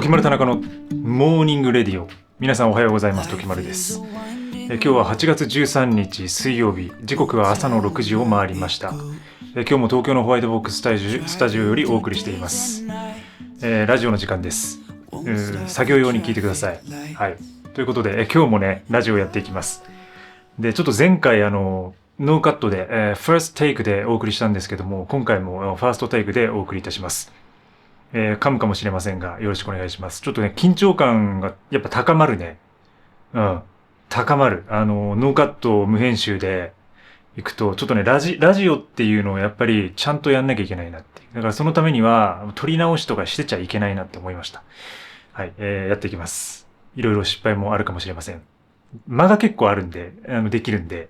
時丸田中のモーニングレディオ。皆さんおはようございます。時丸です。今日は8月13日水曜日、時刻は朝の6時を回りました。今日も東京のホワイトボックススタジオよりお送りしています。ラジオの時間です。作業用に聞いてください。はい。ということで、今日もねラジオやっていきます。でちょっと前回ノーカットで、ファーストテイクでお送りしたんですけども、今回もファーストテイクでお送りいたします。噛むかもしれませんがよろしくお願いします。ちょっとね緊張感がやっぱ高まるね。高まる。ノーカット無編集で行くとちょっとねラジオっていうのをやっぱりちゃんとやんなきゃいけないなって。だからそのためには撮り直しとかしてちゃいけないなって思いました。はい、やっていきます。いろいろ失敗もあるかもしれません。間が結構あるんでできるんで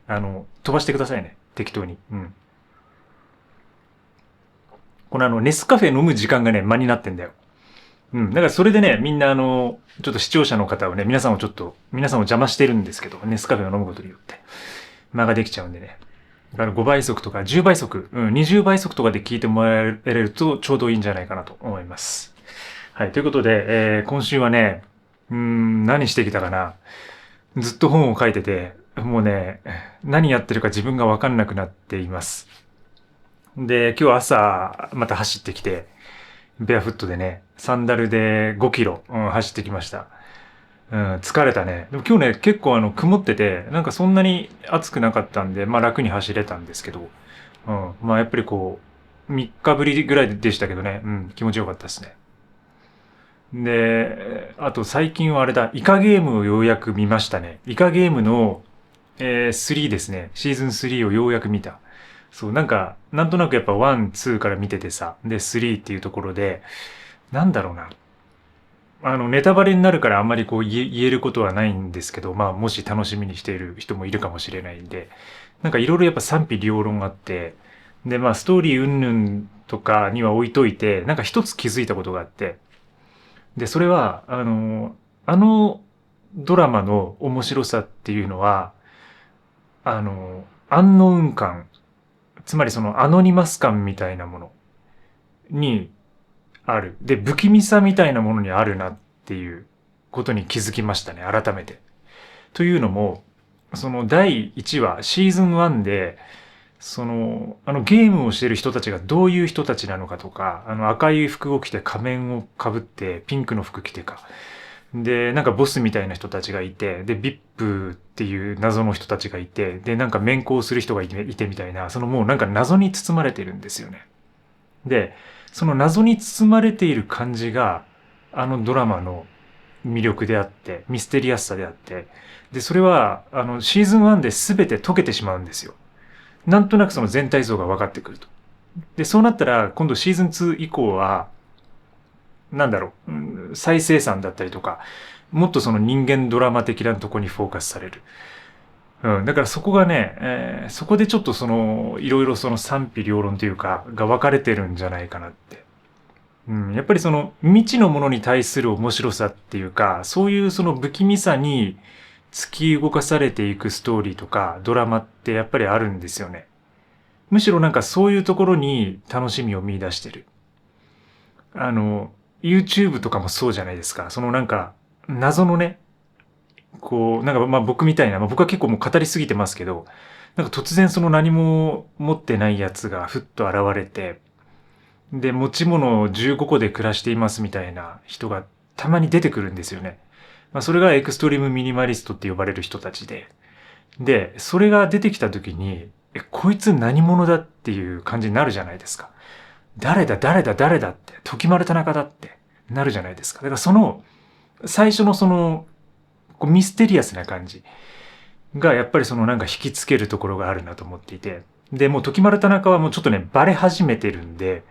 飛ばしてくださいね、適当に。このネスカフェ飲む時間がね間になってんだよ。だからそれでね、みんなちょっと視聴者の方をね、皆さんを邪魔してるんですけど、ネスカフェを飲むことによって間ができちゃうんでね。だから5倍速とか10倍速、20倍速とかで聞いてもらえるとちょうどいいんじゃないかなと思います。はい、ということで、今週はね、何してきたかな。ずっと本を書いてて、もうね、何やってるか自分がわかんなくなっています。で、今日朝また走ってきて、ベアフットでね、サンダルで5キロ、走ってきました。疲れたね。でも今日ね、結構曇ってて、なんかそんなに暑くなかったんで、まあ楽に走れたんですけど、まあやっぱりこう、3日ぶりぐらいでしたけどね、気持ちよかったですね。で、あと最近はあれだ、イカゲームをようやく見ましたね。イカゲームの、3ですね。シーズン3をようやく見た。そう、なんとなくやっぱ1、2から見ててさ、で、3っていうところで、なんだろうな。ネタバレになるからあんまりこう言えることはないんですけど、まあ、もし楽しみにしている人もいるかもしれないんで、なんかいろいろやっぱ賛否両論があって、で、まあ、ストーリー云々とかには置いといて、なんか一つ気づいたことがあって、で、それは、あのドラマの面白さっていうのは、アンノウン感、つまりそのアノニマス感みたいなものにある。で、不気味さみたいなものにあるなっていうことに気づきましたね、改めて。というのも、その第1話、シーズン1で、ゲームをしている人たちがどういう人たちなのかとか、赤い服を着て仮面をかぶって、ピンクの服着てか。で、なんかボスみたいな人たちがいて、で、ビップっていう謎の人たちがいて、で、なんか面交する人がいてみたいな、もうなんか謎に包まれてるんですよね。で、その謎に包まれている感じが、あのドラマの魅力であって、ミステリアスさであって、で、それは、シーズン1で全て解けてしまうんですよ。なんとなくその全体像が分かってくると。で、そうなったら、今度シーズン2以降は、なんだろう、再生産だったりとか、もっとその人間ドラマ的なとこにフォーカスされる。だからそこがね、そこでちょっといろいろその賛否両論というか、が分かれてるんじゃないかなって。やっぱりその未知のものに対する面白さっていうか、そういうその不気味さに突き動かされていくストーリーとかドラマってやっぱりあるんですよね。むしろなんかそういうところに楽しみを見出してる。YouTube とかもそうじゃないですか。そのなんか謎のね、こう、なんかまあ僕みたいな、僕は結構もう語りすぎてますけど、なんか突然その何も持ってないやつがふっと現れて、で、持ち物を15個で暮らしていますみたいな人がたまに出てくるんですよね。まあそれがエクストリームミニマリストって呼ばれる人たちで。で、それが出てきた時に、こいつ何者だっていう感じになるじゃないですか。誰だって、時丸田中だってなるじゃないですか。だから最初のこうミステリアスな感じがやっぱりなんか引きつけるところがあるなと思っていて。で、もう時丸田中はもうちょっとね、バレ始めてるんで、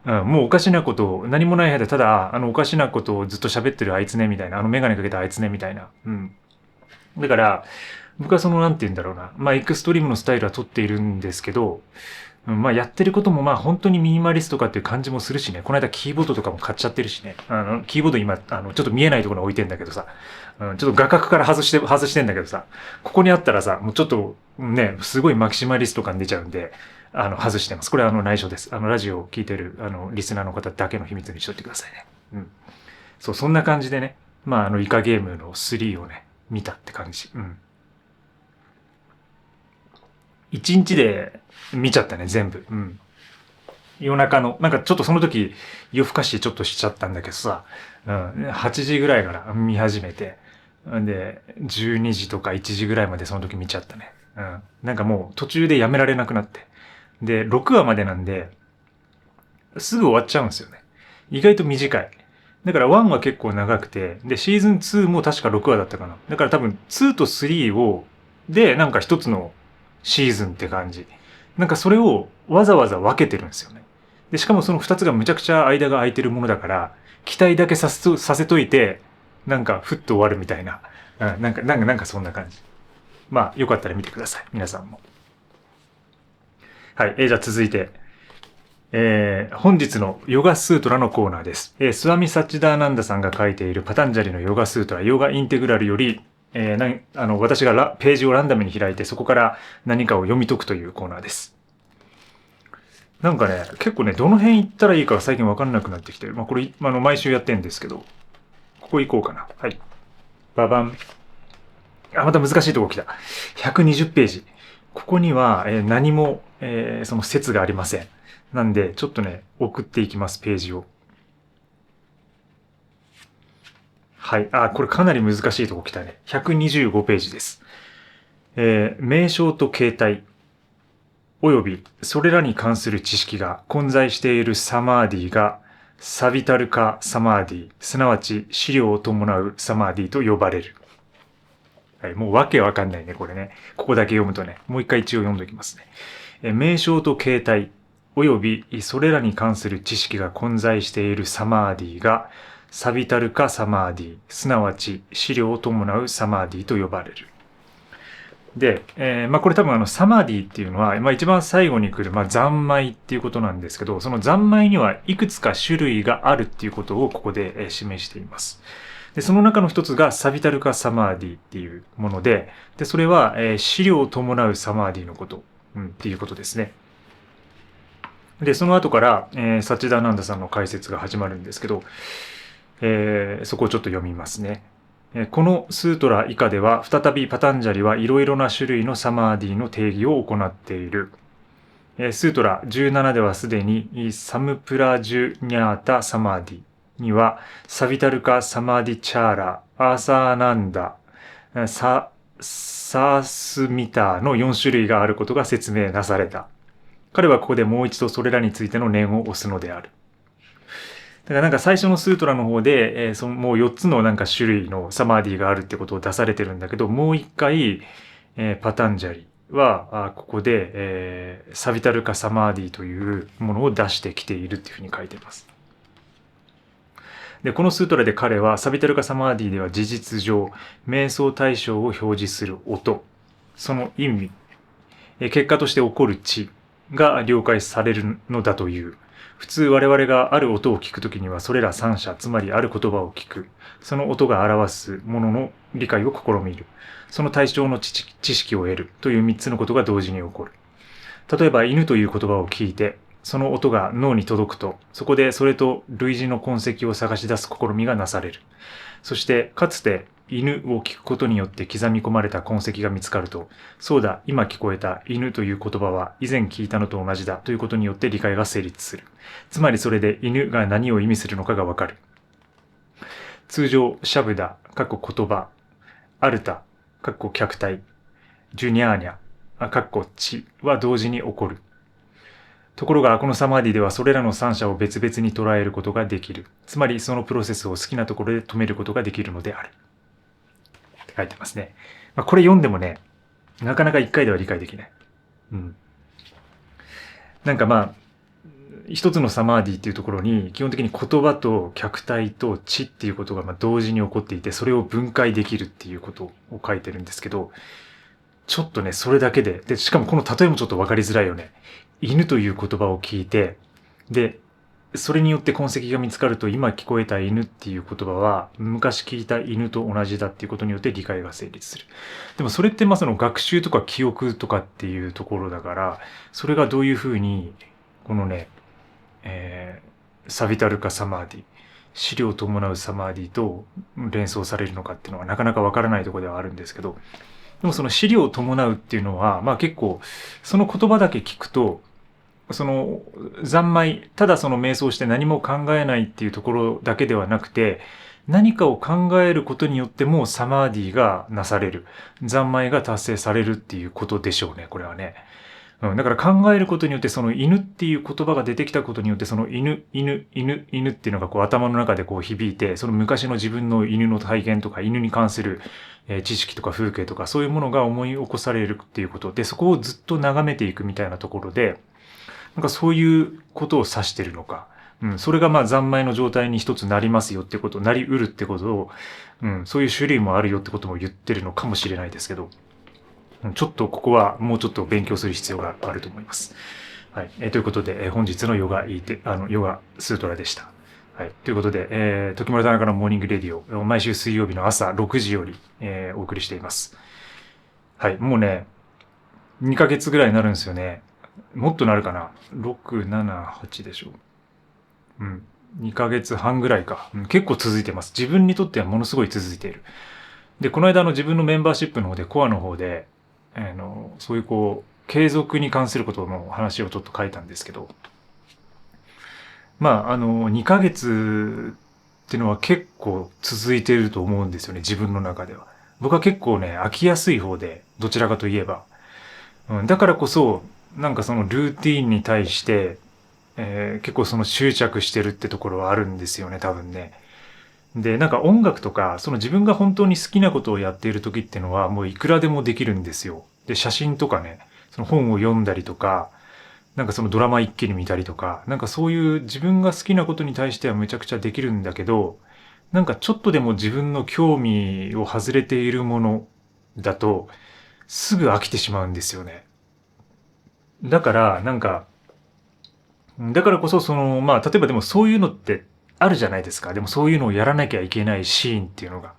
もうおかしなことを、何もない間ただ、おかしなことをずっと喋ってるあいつね、みたいな、メガネかけたあいつね、みたいな。だから、僕はなんて言うんだろうな。まあ、エクストリームのスタイルは取っているんですけど、まあ、やってることもまあ、本当にミニマリストかっていう感じもするしね。この間キーボードとかも買っちゃってるしね。キーボード今、ちょっと見えないところに置いてんだけどさ。ちょっと画角から外してんだけどさ。ここにあったらさ、もうちょっとね、すごいマキシマリスト感出ちゃうんで、外してます。これは内緒です。ラジオを聞いてる、リスナーの方だけの秘密にしとってくださいね。そう、そんな感じでね、イカゲームの3をね、見たって感じ。うん。1日で見ちゃったね、全部。うん。夜中の、なんかちょっとその時夜更かしちょっとしちゃったんだけどさ、うん、8時ぐらいから見始めて、で、12時とか1時ぐらいまでその時見ちゃったね。うん。なんかもう途中でやめられなくなって。で、6話までなんで、すぐ終わっちゃうんですよね。意外と短い。だから1は結構長くて、で、シーズン2も確か6話だったかな。だから多分2と3を、で、なんか一つのシーズンって感じ。なんかそれをわざわざ分けてるんですよね。で、しかもその2つがむちゃくちゃ間が空いてるものだから、期待だけさせといて、なんかふっと終わるみたいな。うん、なんかそんな感じ。まあ、よかったら見てください。皆さんも。はい。じゃあ続いて。本日のヨガスートラのコーナーです。スワミ・サッチダーナンダさんが書いているパタンジャリのヨガスートラ、ヨガインテグラルより、私がページをランダムに開いて、そこから何かを読み解くというコーナーです。なんかね、結構ね、どの辺行ったらいいかが最近わかんなくなってきてる。これ、毎週やってんですけど、ここ行こうかな。はい。ババン。また難しいとこ来た。120ページ。ここには、何も、その説がありません。なんで、ちょっとね、送っていきます、ページを。はい。これかなり難しいとこ来たね。125ページです。名称と形態、およびそれらに関する知識が混在しているサマーディが、サビタルカサマーディ、すなわち資料を伴うサマーディと呼ばれる。はい、もうわけわかんないね、これね。ここだけ読むとね。もう一回一応読んでおきますね。名称と形態、およびそれらに関する知識が混在しているサマーディが、サビタルカサマーディ、すなわち資料を伴うサマーディと呼ばれる。で、これ多分サマーディっていうのは、一番最後に来る、三昧っていうことなんですけど、その三昧にはいくつか種類があるっていうことをここで示しています。で、その中の一つがサビタルカサマーディっていうもので、それは、資料を伴うサマーディのこと、っていうことですね。で、その後から、サチダナンダさんの解説が始まるんですけど、そこをちょっと読みますね。このスートラ以下では、再びパタンジャリはいろいろな種類のサマーディの定義を行っている。スートラ17ではすでにサムプラジュニャータサマーディにはサビタルカサマーディチャーラ、アーサーナンダ、サースミターの4種類があることが説明なされた。彼はここでもう一度それらについての念を押すのである。だからなんか最初のスートラの方で、そのもう4つのなんか種類のサマーディがあるってことを出されてるんだけど、もう一回、パタンジャリは、ここで、サビタルカサマーディというものを出してきているっていうふうに書いています。で、このスートラで彼はサビタルカサマーディでは事実上、瞑想対象を表示する音、その意味、結果として起こる知が了解されるのだという。普通我々がある音を聞くときにはそれら三者、つまりある言葉を聞く。その音が表すものの理解を試みる。その対象の知識を得るという三つのことが同時に起こる。例えば犬という言葉を聞いて、その音が脳に届くと、そこでそれと類似の痕跡を探し出す試みがなされる。そして、かつて犬を聞くことによって刻み込まれた痕跡が見つかると、そうだ、今聞こえた犬という言葉は以前聞いたのと同じだということによって理解が成立する。つまりそれで犬が何を意味するのかがわかる。通常、シャブダ、言葉、アルタ、客体、ジュニャーニャ、知は同時に起こる。ところが、このサマーディではそれらの三者を別々に捉えることができる。つまり、そのプロセスを好きなところで止めることができるのである。って書いてますね。これ読んでもね、なかなか一回では理解できない。うん。なんか一つのサマーディっていうところに、基本的に言葉と客体と知っていうことが同時に起こっていて、それを分解できるっていうことを書いてるんですけど、ちょっとね、それだけで、しかもこの例えもちょっとわかりづらいよね。犬という言葉を聞いて、で、それによって痕跡が見つかると、今聞こえた犬っていう言葉は、昔聞いた犬と同じだっていうことによって理解が成立する。でもそれってその学習とか記憶とかっていうところだから、それがどういうふうに、このね、サビタルカサマーディ資料を伴うサマーディと連想されるのかっていうのはなかなかわからないところではあるんですけど、でもその資料を伴うっていうのは、まあ結構、その言葉だけ聞くと、その三昧、ただその瞑想して何も考えないっていうところだけではなくて、何かを考えることによってもサマーディがなされる。三昧が達成されるっていうことでしょうね、これはね。だから考えることによってその犬っていう言葉が出てきたことによってその犬っていうのがこう頭の中でこう響いて、その昔の自分の犬の体験とか犬に関する知識とか風景とかそういうものが思い起こされるっていうことで、そこをずっと眺めていくみたいなところで、なんかそういうことを指してるのか。それがまあ三昧の状態に一つなりますよってこと、なりうるってことを、そういう種類もあるよってことも言ってるのかもしれないですけど、ちょっとここはもうちょっと勉強する必要があると思います。はい。ということで、本日のヨガスートラでした。はい。ということで、時村田中のモーニングレディオ、毎週水曜日の朝6時より、お送りしています。はい。もうね、2ヶ月ぐらいになるんですよね。もっとなるかな。6、7、8でしょう。2ヶ月半ぐらいか。結構続いてます。自分にとってはものすごい続いている。で、この間自分のメンバーシップの方で、コアの方で、そういうこう、継続に関することの話をちょっと書いたんですけど、まあ、2ヶ月っていうのは結構続いていると思うんですよね、自分の中では。僕は結構ね、飽きやすい方で、どちらかといえば。だからこそ、なんかそのルーティーンに対して、結構その執着してるってところはあるんですよね、多分ね。で、なんか音楽とか、その自分が本当に好きなことをやっている時っていうのはもういくらでもできるんですよ。で、写真とかね、その本を読んだりとか、なんかそのドラマ一気に見たりとか、なんかそういう自分が好きなことに対してはめちゃくちゃできるんだけど、なんかちょっとでも自分の興味を外れているものだと、すぐ飽きてしまうんですよね。だから、なんか、だからこそその、まあ、例えばでもそういうのってあるじゃないですか。でもそういうのをやらなきゃいけないシーンっていうのが。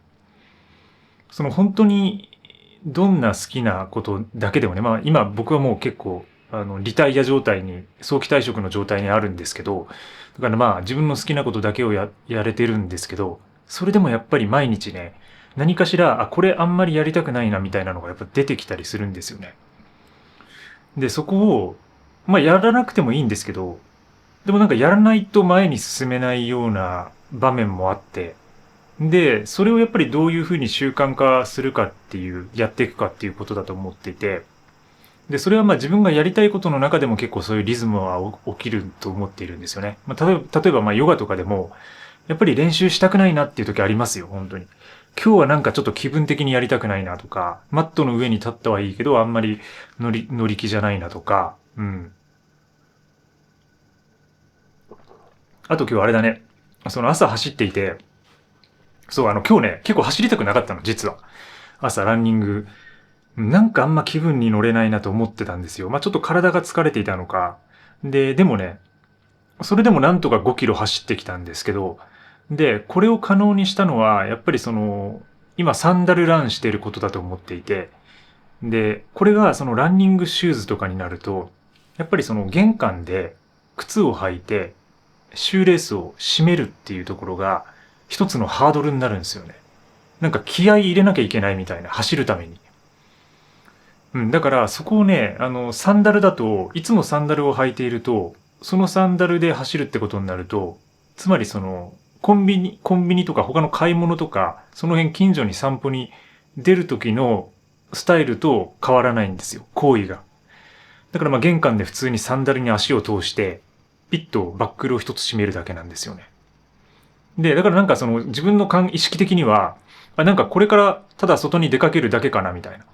その本当にどんな好きなことだけでもね、まあ今僕はもう結構、リタイア状態に、早期退職の状態にあるんですけど、だからまあ自分の好きなことだけをやれてるんですけど、それでもやっぱり毎日ね、何かしら、これあんまりやりたくないなみたいなのがやっぱ出てきたりするんですよね。で、そこを、まあやらなくてもいいんですけど、でもなんかやらないと前に進めないような場面もあって、で、それをやっぱりどういうふうに習慣化するかっていう、やっていくかっていうことだと思っていて、で、それはまあ自分がやりたいことの中でも結構そういうリズムは起きると思っているんですよね。まあ、例えばまあヨガとかでも、やっぱり練習したくないなっていう時ありますよ、本当に。今日はなんかちょっと気分的にやりたくないなとか、マットの上に立ったはいいけど、あんまり乗り気じゃないなとか、あと今日あれだね。その朝走っていて、そう、今日ね、結構走りたくなかったの、実は。朝ランニング。なんかあんま気分に乗れないなと思ってたんですよ。まあちょっと体が疲れていたのか。でもね、それでもなんとか5キロ走ってきたんですけど、で、これを可能にしたのは、やっぱりその、今サンダルランしてることだと思っていて、で、これがそのランニングシューズとかになると、やっぱりその玄関で靴を履いて、シューレースを締めるっていうところが、一つのハードルになるんですよね。なんか気合い入れなきゃいけないみたいな、走るために。だからそこをね、サンダルだと、いつもサンダルを履いていると、そのサンダルで走るってことになると、つまりその、コンビニとか他の買い物とか、その辺近所に散歩に出る時のスタイルと変わらないんですよ、行為が。だからまあ玄関で普通にサンダルに足を通して、ピッとバックルを一つ閉めるだけなんですよね。で、だからなんかその自分の意識的には、なんかこれからただ外に出かけるだけかなみたいな。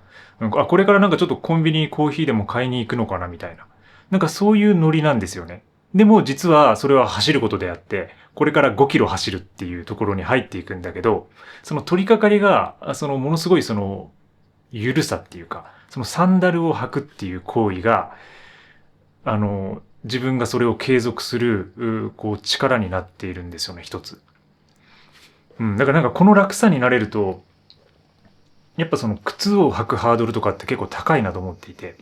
これからなんかちょっとコンビニにコーヒーでも買いに行くのかなみたいな。なんかそういうノリなんですよね。でも実はそれは走ることであって、これから5キロ走るっていうところに入っていくんだけど、その取り掛かりが、そのものすごいその、ゆるさっていうか、そのサンダルを履くっていう行為が、自分がそれを継続する、こう力になっているんですよね、一つ。だからなんかこの楽さになれると、やっぱその靴を履くハードルとかって結構高いなと思っていて。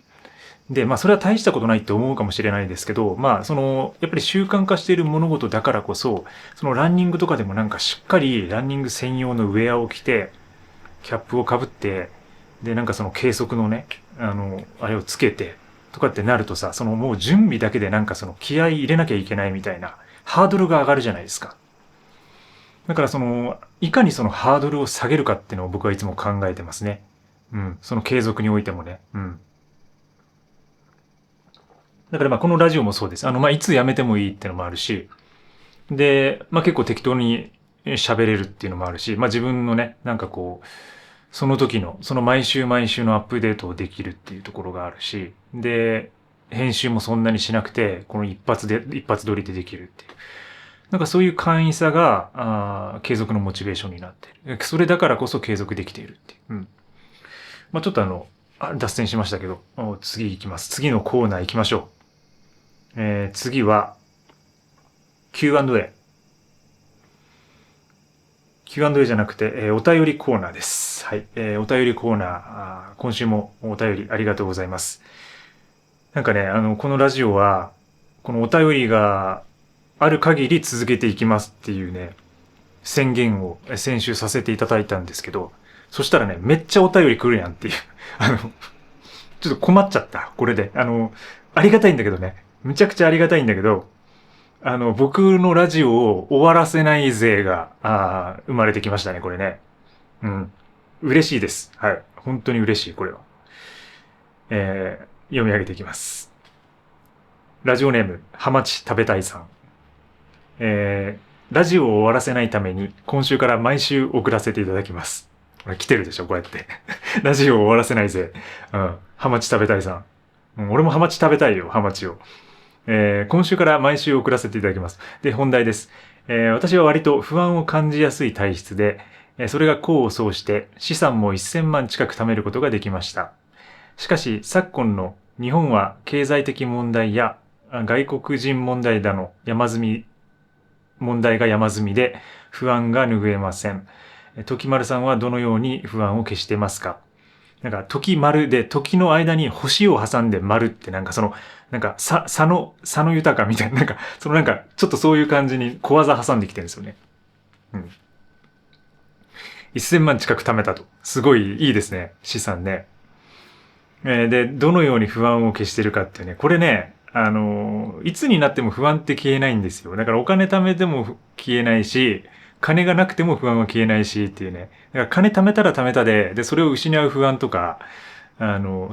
で、まあそれは大したことないって思うかもしれないですけど、まあその、やっぱり習慣化している物事だからこそ、そのランニングとかでもなんかしっかりランニング専用のウェアを着て、キャップをかぶって、で、なんかその計測のね、あれをつけて、とかってなるとさ、そのもう準備だけでなんかその気合い入れなきゃいけないみたいな、ハードルが上がるじゃないですか。だからその、いかにそのハードルを下げるかっていうのを僕はいつも考えてますね。うん。その継続においてもね。うん。だからまあこのラジオもそうです。まあいつやめてもいいっていうのもあるし、で、まあ結構適当に喋れるっていうのもあるし、まあ自分のね、なんかこう、その時の、その毎週毎週のアップデートをできるっていうところがあるし、で、編集もそんなにしなくて、この一発撮りでできるっていう。なんかそういう簡易さが、継続のモチベーションになっている。それだからこそ継続できているっていう。うん。まあちょっと脱線しましたけど、次行きます。次のコーナー行きましょう。次は、Q&A。Q&A じゃなくて、お便りコーナーです。はい。お便りコーナー、今週もお便りありがとうございます。なんかね、このラジオは、このお便りがある限り続けていきますっていうね、宣言を先週させていただいたんですけど、そしたらね、めっちゃお便り来るやんっていう。ちょっと困っちゃった。これで。ありがたいんだけどね。むちゃくちゃありがたいんだけど、僕のラジオを終わらせない勢が、生まれてきましたね、これね。うん。嬉しいです。はい。本当に嬉しい、これは。読み上げていきます。ラジオネーム、ハマチ食べたいさん。ラジオを終わらせないために、今週から毎週送らせていただきます。これ来てるでしょ、こうやって。ラジオを終わらせないぜ。うん。ハマチ食べたいさん。俺もハマチ食べたいよ、ハマチを。今週から毎週送らせていただきます。で、本題です。私は割と不安を感じやすい体質で、それが功を奏して資産も1000万近く貯めることができました。しかし、昨今の日本は経済的問題や外国人問題だの問題が山積みで不安が拭えません。時丸さんはどのように不安を消してますか？なんか、時丸で、時の間に星を挟んで丸って、なんかその、なんか、佐野豊かみたいな、なんか、そのなんか、ちょっとそういう感じに小技挟んできてるんですよね。うん。1000万近く貯めたと。すごいいいですね。資産ね。で、どのように不安を消してるかっていうね。これね、いつになっても不安って消えないんですよ。だからお金貯めても消えないし、金がなくても不安は消えないしっていうね。だから金貯めたら貯めたで、それを失う不安とか、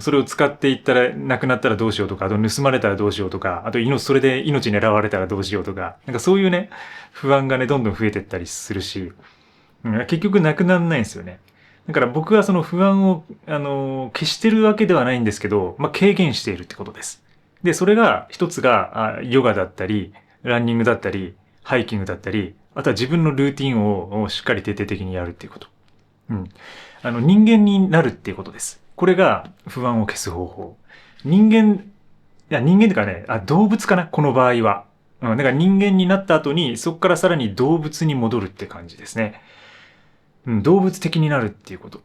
それを使っていったら、なくなったらどうしようとか、あと盗まれたらどうしようとか、あとそれで命狙われたらどうしようとか、なんかそういうね、不安がね、どんどん増えてったりするし、結局なくならないんですよね。だから僕はその不安を、消してるわけではないんですけど、まあ、軽減しているってことです。で、それが一つが、ヨガだったり、ランニングだったり、ハイキングだったり、あとは自分のルーティンをしっかり徹底的にやるっていうこと。うん。人間になるっていうことです。これが不安を消す方法。人間とかね、動物かなこの場合は。うん。だから人間になった後に、そこからさらに動物に戻るって感じですね。うん、動物的になるっていうこと。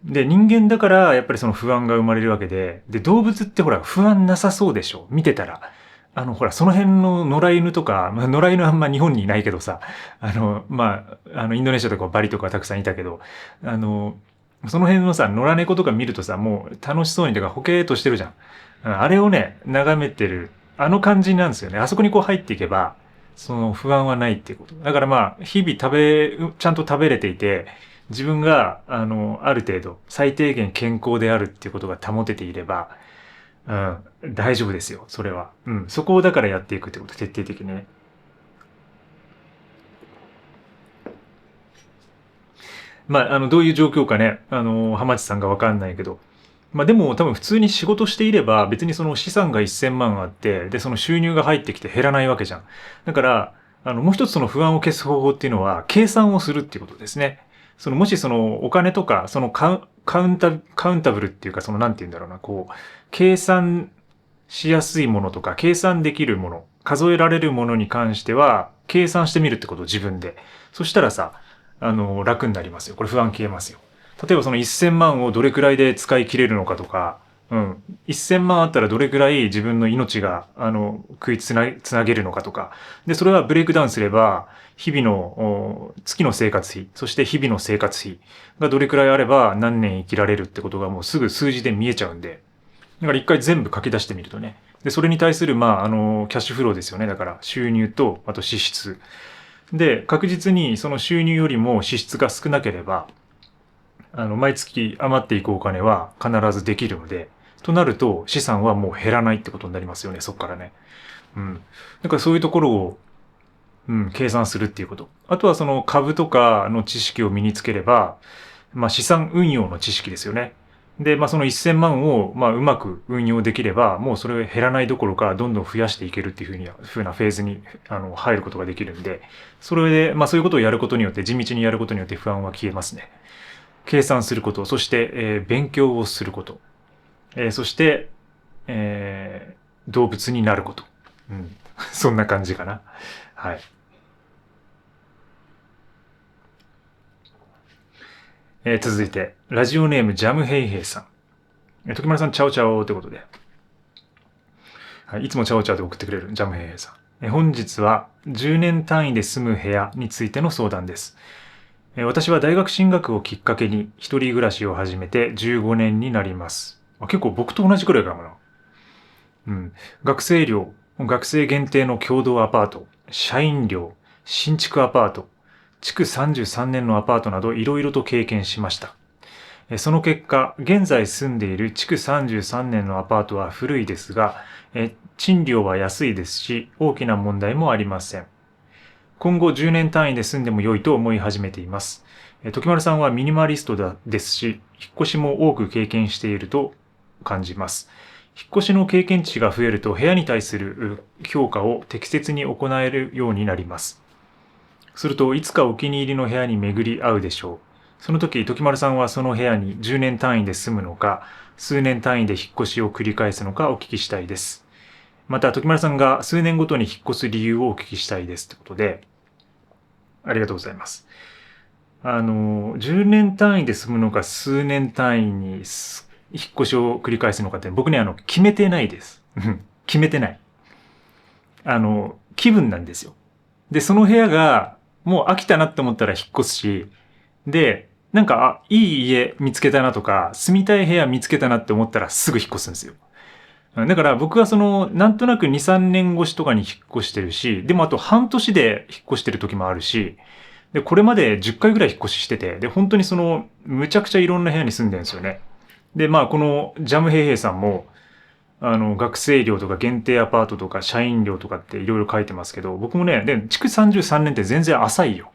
で、人間だからやっぱりその不安が生まれるわけで、で、動物ってほら不安なさそうでしょ見てたら。ほら、その辺の野良犬とか、まあ、野良犬あんま日本にいないけどさ、インドネシアとかバリとかたくさんいたけど、その辺のさ、野良猫とか見るとさ、もう楽しそうにとか、ほけーっとしてるじゃん。あれをね、眺めてる、あの感じなんですよね。あそこにこう入っていけば、その不安はないっていうこと。だからまあ、日々ちゃんと食べれていて、自分が、ある程度、最低限健康であるっていうことが保てていれば、うん、大丈夫ですよ、それは。うん、そこをだからやっていくってこと、徹底的にね。まあ、どういう状況かね、浜地さんがわかんないけど、まあでも多分普通に仕事していれば別にその資産が1000万あって、で、その収入が入ってきて減らないわけじゃん。だから、もう一つその不安を消す方法っていうのは、計算をするっていうことですね。もしそのお金とか、そのカウンタブルっていうか、なんて言うんだろうな、こう、計算しやすいものとか、計算できるもの、数えられるものに関しては、計算してみるってことを自分で。そしたらさ、楽になりますよ。これ不安消えますよ。例えばその1000万をどれくらいで使い切れるのかとか、1000万あったらどれくらい自分の命が、食いつなげるのかとか。で、それはブレイクダウンすれば、日々の月の生活費、そして日々の生活費がどれくらいあれば何年生きられるってことがもうすぐ数字で見えちゃうんで。だから一回全部書き出してみるとね。で、それに対する、キャッシュフローですよね。だから収入と、あと支出。で、確実にその収入よりも支出が少なければ、毎月余っていくお金は必ずできるので、となると資産はもう減らないってことになりますよね、そっからね。だからそういうところを、計算するっていうこと。あとはその株とかの知識を身につければ、資産運用の知識ですよね。で、その1000万を、うまく運用できれば、もうそれを減らないどころか、どんどん増やしていけるっていうふうなフェーズに、入ることができるんで、それで、そういうことをやることによって、地道にやることによって不安は消えますね。計算すること、そして、勉強をすること、そして、動物になること。そんな感じかな。はい。続いて、ラジオネームジャムヘイヘイさん。時丸さん、チャオチャオってことで。はい、いつもチャオチャオで送ってくれるジャムヘイヘイさん。本日は10年単位で住む部屋についての相談です。私は大学進学をきっかけに一人暮らしを始めて15年になります。結構僕と同じくらいかもな。学生寮、学生限定の共同アパート、社員寮、新築アパート、築33年のアパートなどいろいろと経験しました。その結果、現在住んでいる築33年のアパートは古いですが、賃料は安いですし、大きな問題もありません。今後10年単位で住んでも良いと思い始めています。時丸さんはミニマリストですし、引っ越しも多く経験していると感じます。引っ越しの経験値が増えると部屋に対する評価を適切に行えるようになります。するといつかお気に入りの部屋に巡り合うでしょう。その時、時丸さんはその部屋に10年単位で住むのか、数年単位で引っ越しを繰り返すのかお聞きしたいです。また、時丸さんが数年ごとに引っ越す理由をお聞きしたいですってことで、ありがとうございます。10年単位で住むのか数年単位に引っ越しを繰り返すのかって僕ね、決めてないです。決めてない。気分なんですよ。で、その部屋がもう飽きたなって思ったら引っ越すし、で、なんか、いい家見つけたなとか、住みたい部屋見つけたなって思ったらすぐ引っ越すんですよ。だから僕はなんとなく2、3年越しとかに引っ越してるし、でもあと半年で引っ越してる時もあるし、で、これまで10回ぐらい引っ越ししてて、で、本当にむちゃくちゃいろんな部屋に住んでるんですよね。で、このジャムヘイヘイさんも、学生寮とか限定アパートとか社員寮とかっていろいろ書いてますけど、僕もね、で、築33年って全然浅いよ。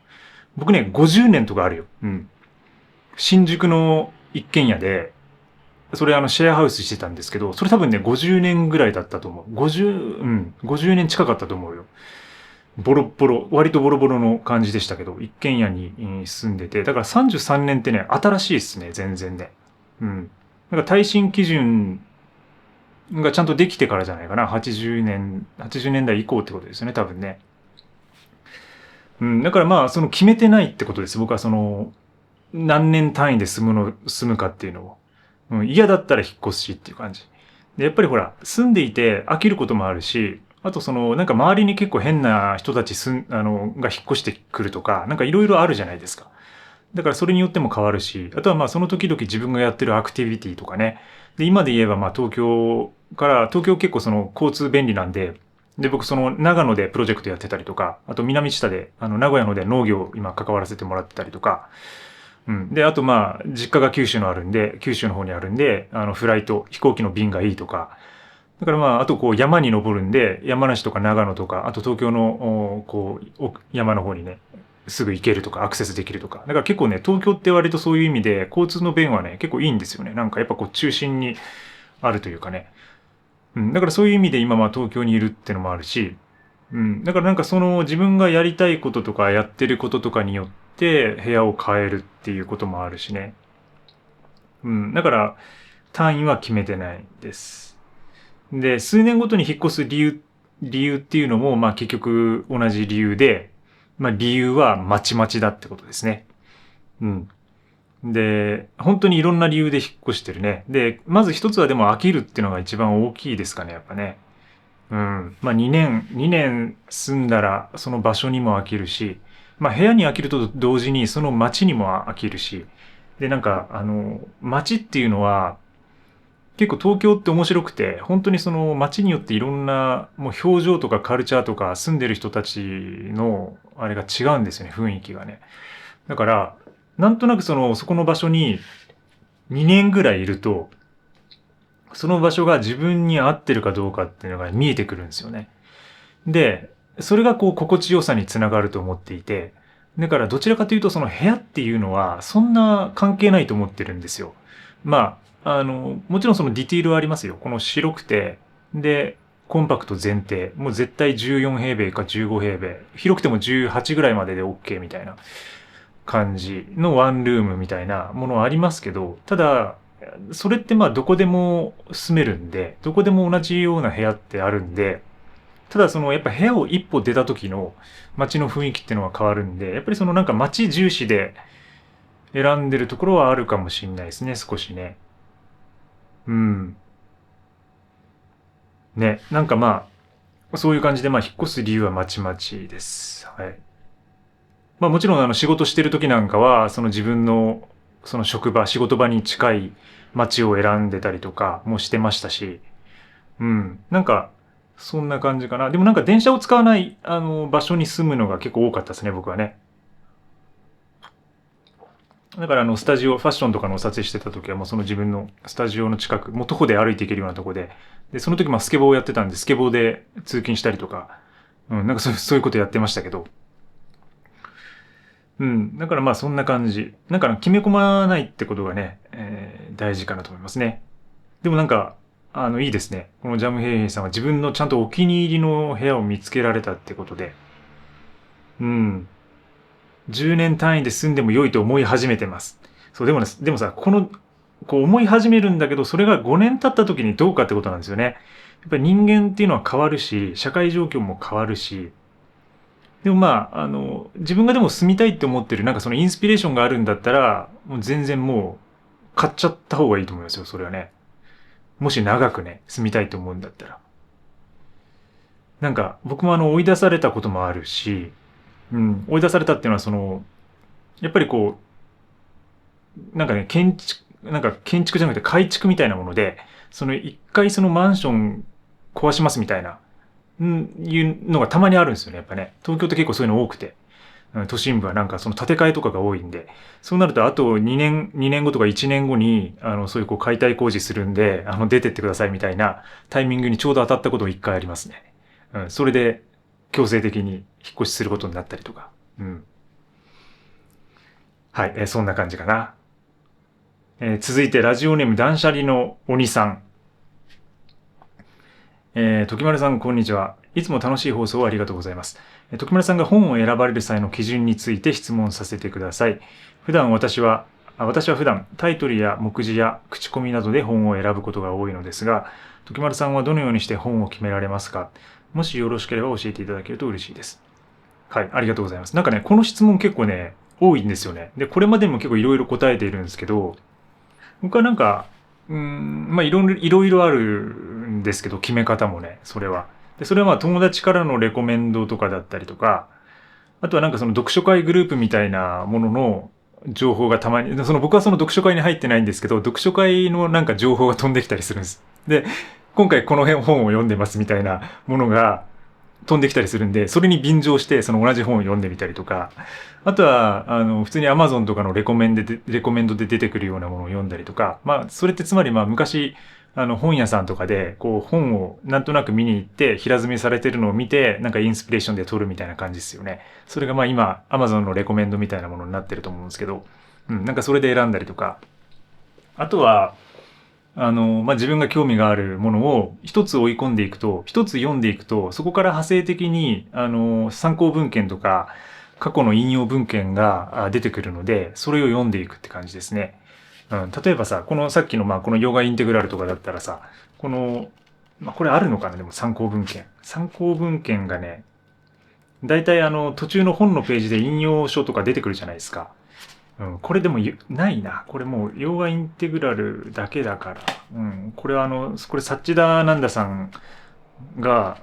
僕ね、50年とかあるよ。新宿の一軒家で、それシェアハウスしてたんですけど、それ多分ね、50年ぐらいだったと思う。50年近かったと思うよ。ボロボロ、割とボロボロの感じでしたけど、一軒家に住んでて、だから33年ってね、新しいですね、全然ね。なんか耐震基準がちゃんとできてからじゃないかな。80年代以降ってことですよね、多分ね。だから決めてないってことです。僕は何年単位で住むかっていうのを。嫌だったら引っ越すしっていう感じ。で、やっぱりほら、住んでいて飽きることもあるし、あとなんか周りに結構変な人たちが引っ越してくるとか、なんかいろいろあるじゃないですか。だからそれによっても変わるし、あとはその時々自分がやってるアクティビティとかね。で、今で言えば東京結構交通便利なんで、で、僕長野でプロジェクトやってたりとか、あと南知多で、名古屋ので農業今関わらせてもらってたりとか、で、あと実家が九州の方にあるんで、フライト、飛行機の便がいいとか、だからあと山に登るんで、山梨とか長野とか、あと東京の、山の方にね、すぐ行けるとか、アクセスできるとか。だから結構ね、東京って割とそういう意味で、交通の便はね、結構いいんですよね。なんかやっぱ中心にあるというかね。だからそういう意味で今東京にいるってのもあるし、だからなんか自分がやりたいこととかやってることとかによって部屋を変えるっていうこともあるしね。だから単位は決めてないです。で、数年ごとに引っ越す理由っていうのも結局同じ理由で、理由はまちまちだってことですね。で、本当にいろんな理由で引っ越してるね。で、まず一つはでも飽きるっていうのが一番大きいですかね、やっぱね。うん。まあ2年住んだらその場所にも飽きるし、まあ部屋に飽きると同時にその街にも飽きるし、で、なんか、街っていうのは結構東京って面白くて、本当にその街によっていろんなもう表情とかカルチャーとか住んでる人たちのあれが違うんですよね、雰囲気がね。だから、なんとなくそこの場所に2年ぐらいいると、その場所が自分に合ってるかどうかっていうのが見えてくるんですよね。で、それがこう心地よさにつながると思っていて、だからどちらかというとその部屋っていうのはそんな関係ないと思ってるんですよ。まあ、もちろんそのディティールはありますよ。この白くて、で、コンパクト前提。もう絶対14平米か15平米。広くても18ぐらいまでで OK みたいな感じのワンルームみたいなものはありますけど、ただ、それってまあどこでも住めるんで、どこでも同じような部屋ってあるんで、ただやっぱ部屋を一歩出た時の街の雰囲気っていうのは変わるんで、やっぱりなんか街重視で選んでるところはあるかもしれないですね、少しね。うん。ね。なんかまあ、そういう感じでまあ引っ越す理由はまちまちです。はい。まあもちろん仕事してる時なんかは、その自分のその職場、仕事場に近い街を選んでたりとかもしてましたし、うん。なんか、そんな感じかな。でもなんか電車を使わない、場所に住むのが結構多かったですね、僕はね。だからスタジオ、ファッションとかの撮影してた時はもうその自分のスタジオの近く、もう徒歩で歩いていけるようなとこで、で、その時スケボーをやってたんで、スケボーで通勤したりとか、うん、なんかそういうことやってましたけど、うん、だからまあそんな感じ。なんか決め込まないってことがね、大事かなと思いますね。でもなんか、いいですね。このジャムヘイヘイさんは自分のちゃんとお気に入りの部屋を見つけられたってことで、うん、10年単位で住んでも良いと思い始めてます。そう、でもね、でもさ、こう思い始めるんだけど、それが5年経った時にどうかってことなんですよね。やっぱり人間っていうのは変わるし、社会状況も変わるし、でもまあ、自分がでも住みたいって思ってる、なんかそのインスピレーションがあるんだったら、もう全然もう、買っちゃった方がいいと思いますよ、それはね。もし長くね、住みたいと思うんだったら。なんか、僕も追い出されたこともあるし、うん、追い出されたっていうのはやっぱりこなんかね、建築じゃなくて改築みたいなもので、一回そのマンション壊しますみたいな、いうのがたまにあるんですよね、やっぱね。東京って結構そういうの多くて。都心部はなんかその建て替えとかが多いんで、そうなるとあと2年後とか1年後に、そういう解体工事するんで、出てってくださいみたいなタイミングにちょうど当たったことが1回ありますね。うん、それで強制的に引っ越しすることになったりとか。うん。はい、そんな感じかな。続いてラジオネーム断捨離の鬼さん。時丸さん、こんにちは。いつも楽しい放送をありがとうございます。時丸さんが本を選ばれる際の基準について質問させてください。私は普段タイトルや目次や口コミなどで本を選ぶことが多いのですが、時丸さんはどのようにして本を決められますか？もしよろしければ教えていただけると嬉しいです。はい、ありがとうございます。なんかね、この質問結構ね、多いんですよね。で、これまでも結構いろいろ答えているんですけど、僕はなんか、まあいろいろあるんですけど、決め方もね、それは。で、それはまあ友達からのレコメンドとかだったりとか、あとはなんかその読書会グループみたいなものの情報がたまに、僕はその読書会に入ってないんですけど、読書会のなんか情報が飛んできたりするんです。で、今回この辺本を読んでますみたいなものが飛んできたりするんで、それに便乗してその同じ本を読んでみたりとか、あとは、普通に Amazon とかのレコメンドで出てくるようなものを読んだりとか、まあ、それってつまりまあ昔、本屋さんとかで、こう、本をなんとなく見に行って、平積みされてるのを見て、なんかインスピレーションで撮るみたいな感じですよね。それがまあ今、Amazon のレコメンドみたいなものになってると思うんですけど、なんかそれで選んだりとか、あとは、まあ、自分が興味があるものを一つ追い込んでいくと、一つ読んでいくと、そこから派生的に、参考文献とか、過去の引用文献が出てくるので、それを読んでいくって感じですね。例えばさ、さっきのこのヨガインテグラルとかだったらさ、これあるのかなでも参考文献。参考文献が大体途中の本のページで引用書とか出てくるじゃないですか。これでもないな。これもう、ヨガインテグラルだけだから。これはこれサッチダーナンダさんが、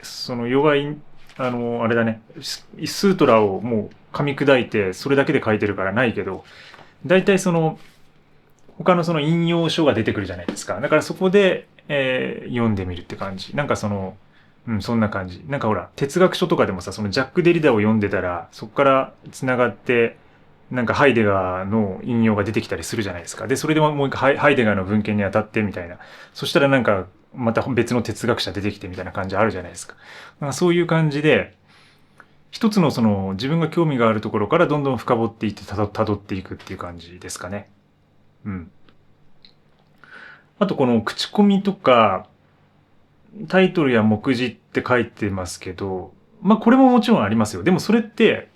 そのヨガイン、あれだね、スートラをもう噛み砕いて、それだけで書いてるからないけど、大体その、他のその引用書が出てくるじゃないですか。だからそこで、読んでみるって感じ。なんかその、そんな感じ。なんかほら、哲学書とかでもさ、そのジャック・デリダを読んでたら、そこから繋がって、なんかハイデガーの引用が出てきたりするじゃないですか。で、それでもう一回ハイデガーの文献に当たってみたいな。そしたらなんか、また別の哲学者出てきてみたいな感じあるじゃないですか。なんかそういう感じで、一つのその自分が興味があるところからどんどん深掘っていって辿っていくっていう感じですかね。うん。あとこの口コミとか、タイトルや目次って書いてますけど、まあこれももちろんありますよ。でもそれって、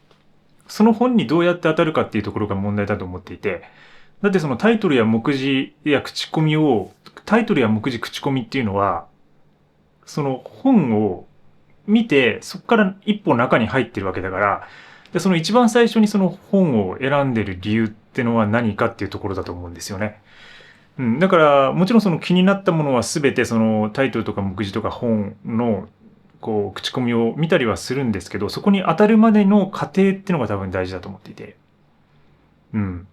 その本にどうやって当たるかっていうところが問題だと思っていて、だってそのタイトルや目次や口コミを、タイトルや目次口コミっていうのは、その本を見て、そこから一歩中に入ってるわけだから、で、その一番最初にその本を選んでる理由ってのは何かっていうところだと思うんですよね。だからもちろんその気になったものは全てそのタイトルとか目次とか本のこう口コミを見たりはするんですけど、そこに当たるまでの過程っていうのが多分大事だと思っていて。うん。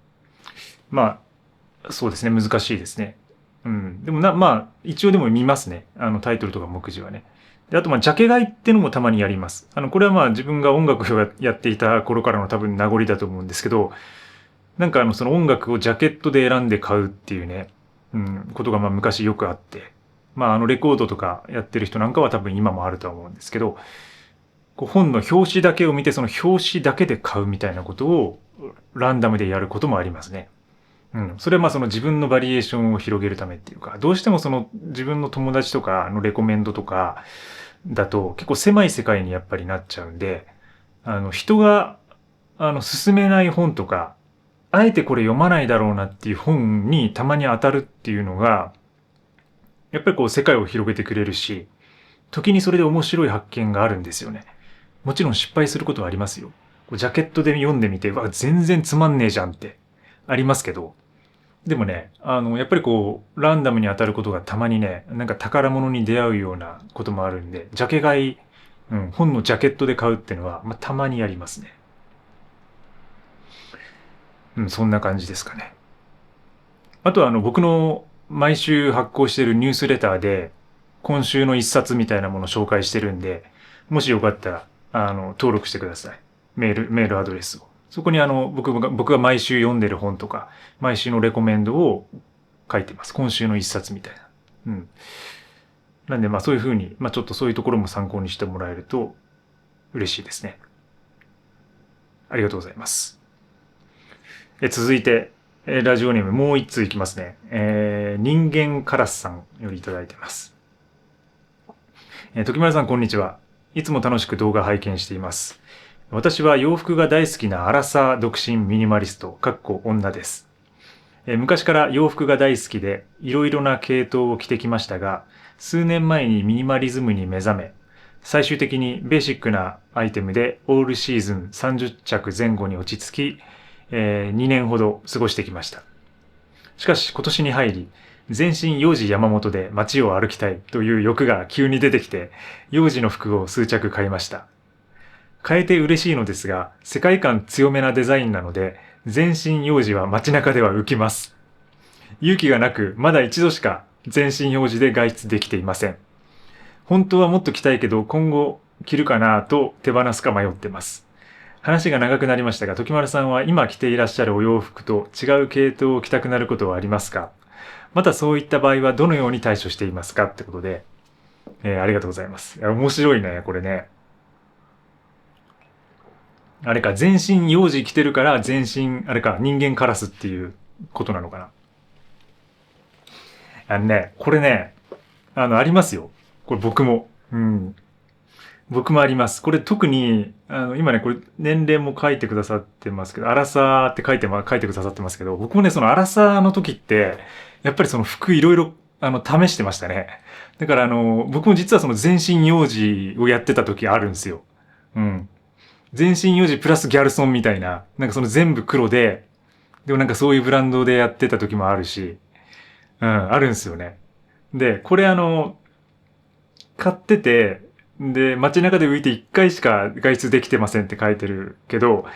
まあ、そうですね。難しいですね。でもまあ、一応でも見ますね。タイトルとか目次はね。で、あと、ジャケ買いってのもたまにやります。これはまあ、自分が音楽をやっていた頃からの多分名残だと思うんですけど、なんかその音楽をジャケットで選んで買うっていうね、ことがまあ昔よくあって、まあレコードとかやってる人なんかは多分今もあるとは思うんですけど、こう本の表紙だけを見てその表紙だけで買うみたいなことをランダムでやることもありますね。それはまあその自分のバリエーションを広げるためっていうか、どうしてもその自分の友達とかのレコメンドとかだと結構狭い世界にやっぱりなっちゃうんで、人が勧めない本とか、あえてこれ読まないだろうなっていう本にたまに当たるっていうのが、やっぱりこう世界を広げてくれるし、時にそれで面白い発見があるんですよね。もちろん失敗することはありますよ。こうジャケットで読んでみて、わ、全然つまんねえじゃんってありますけど、でもね、やっぱりこう、ランダムに当たることがたまにね、なんか宝物に出会うようなこともあるんで、ジャケ買い、本のジャケットで買うっていうのは、まあ、たまにやりますね。そんな感じですかね。あとは僕の毎週発行しているニュースレターで、今週の一冊みたいなものを紹介してるんで、もしよかったら、登録してください。メールアドレスを。そこに僕が毎週読んでる本とか、毎週のレコメンドを書いてます。今週の一冊みたいな。なんでまあそういうふうに、まあちょっとそういうところも参考にしてもらえると嬉しいですね。ありがとうございます。続いて、ラジオネームもう一通いきますね。人間カラスさんよりいただいてます。時丸さんこんにちは。いつも楽しく動画拝見しています。私は洋服が大好きなアラサー独身ミニマリスト、女です。昔から洋服が大好きで、いろいろな系統を着てきましたが、数年前にミニマリズムに目覚め、最終的にベーシックなアイテムでオールシーズン30着前後に落ち着き、2年ほど過ごしてきました。しかし今年に入り、全身幼児山本で街を歩きたいという欲が急に出てきて、幼児の服を数着買いました。買えて嬉しいのですが、世界観強めなデザインなので、全身幼児は街中では浮きます。勇気がなく、まだ一度しか全身幼児で外出できていません。本当はもっと着たいけど、今後着るかなと手放すか迷ってます。話が長くなりましたが、時丸さんは今着ていらっしゃるお洋服と違う系統を着たくなることはありますか？またそういった場合はどのように対処していますかってことで、ありがとうございます。面白いね、これね。あれか、全身幼児着てるから全身、あれか、人間カラスっていうことなのかな。これね、ありますよ。これ僕も。僕もあります。これ特に、今ね、これ年齢も書いてくださってますけど、アラサーって書いてくださってますけど、僕もね、そのアラサーの時って、やっぱりその服いろいろ、試してましたね。だから僕も実はその全身幼児をやってた時あるんですよ。全身幼児プラスギャルソンみたいな、なんかその全部黒で、でもなんかそういうブランドでやってた時もあるし、あるんですよね。で、これ買ってて、で、街中で浮いて1回しか外出できてませんって書いてるけど、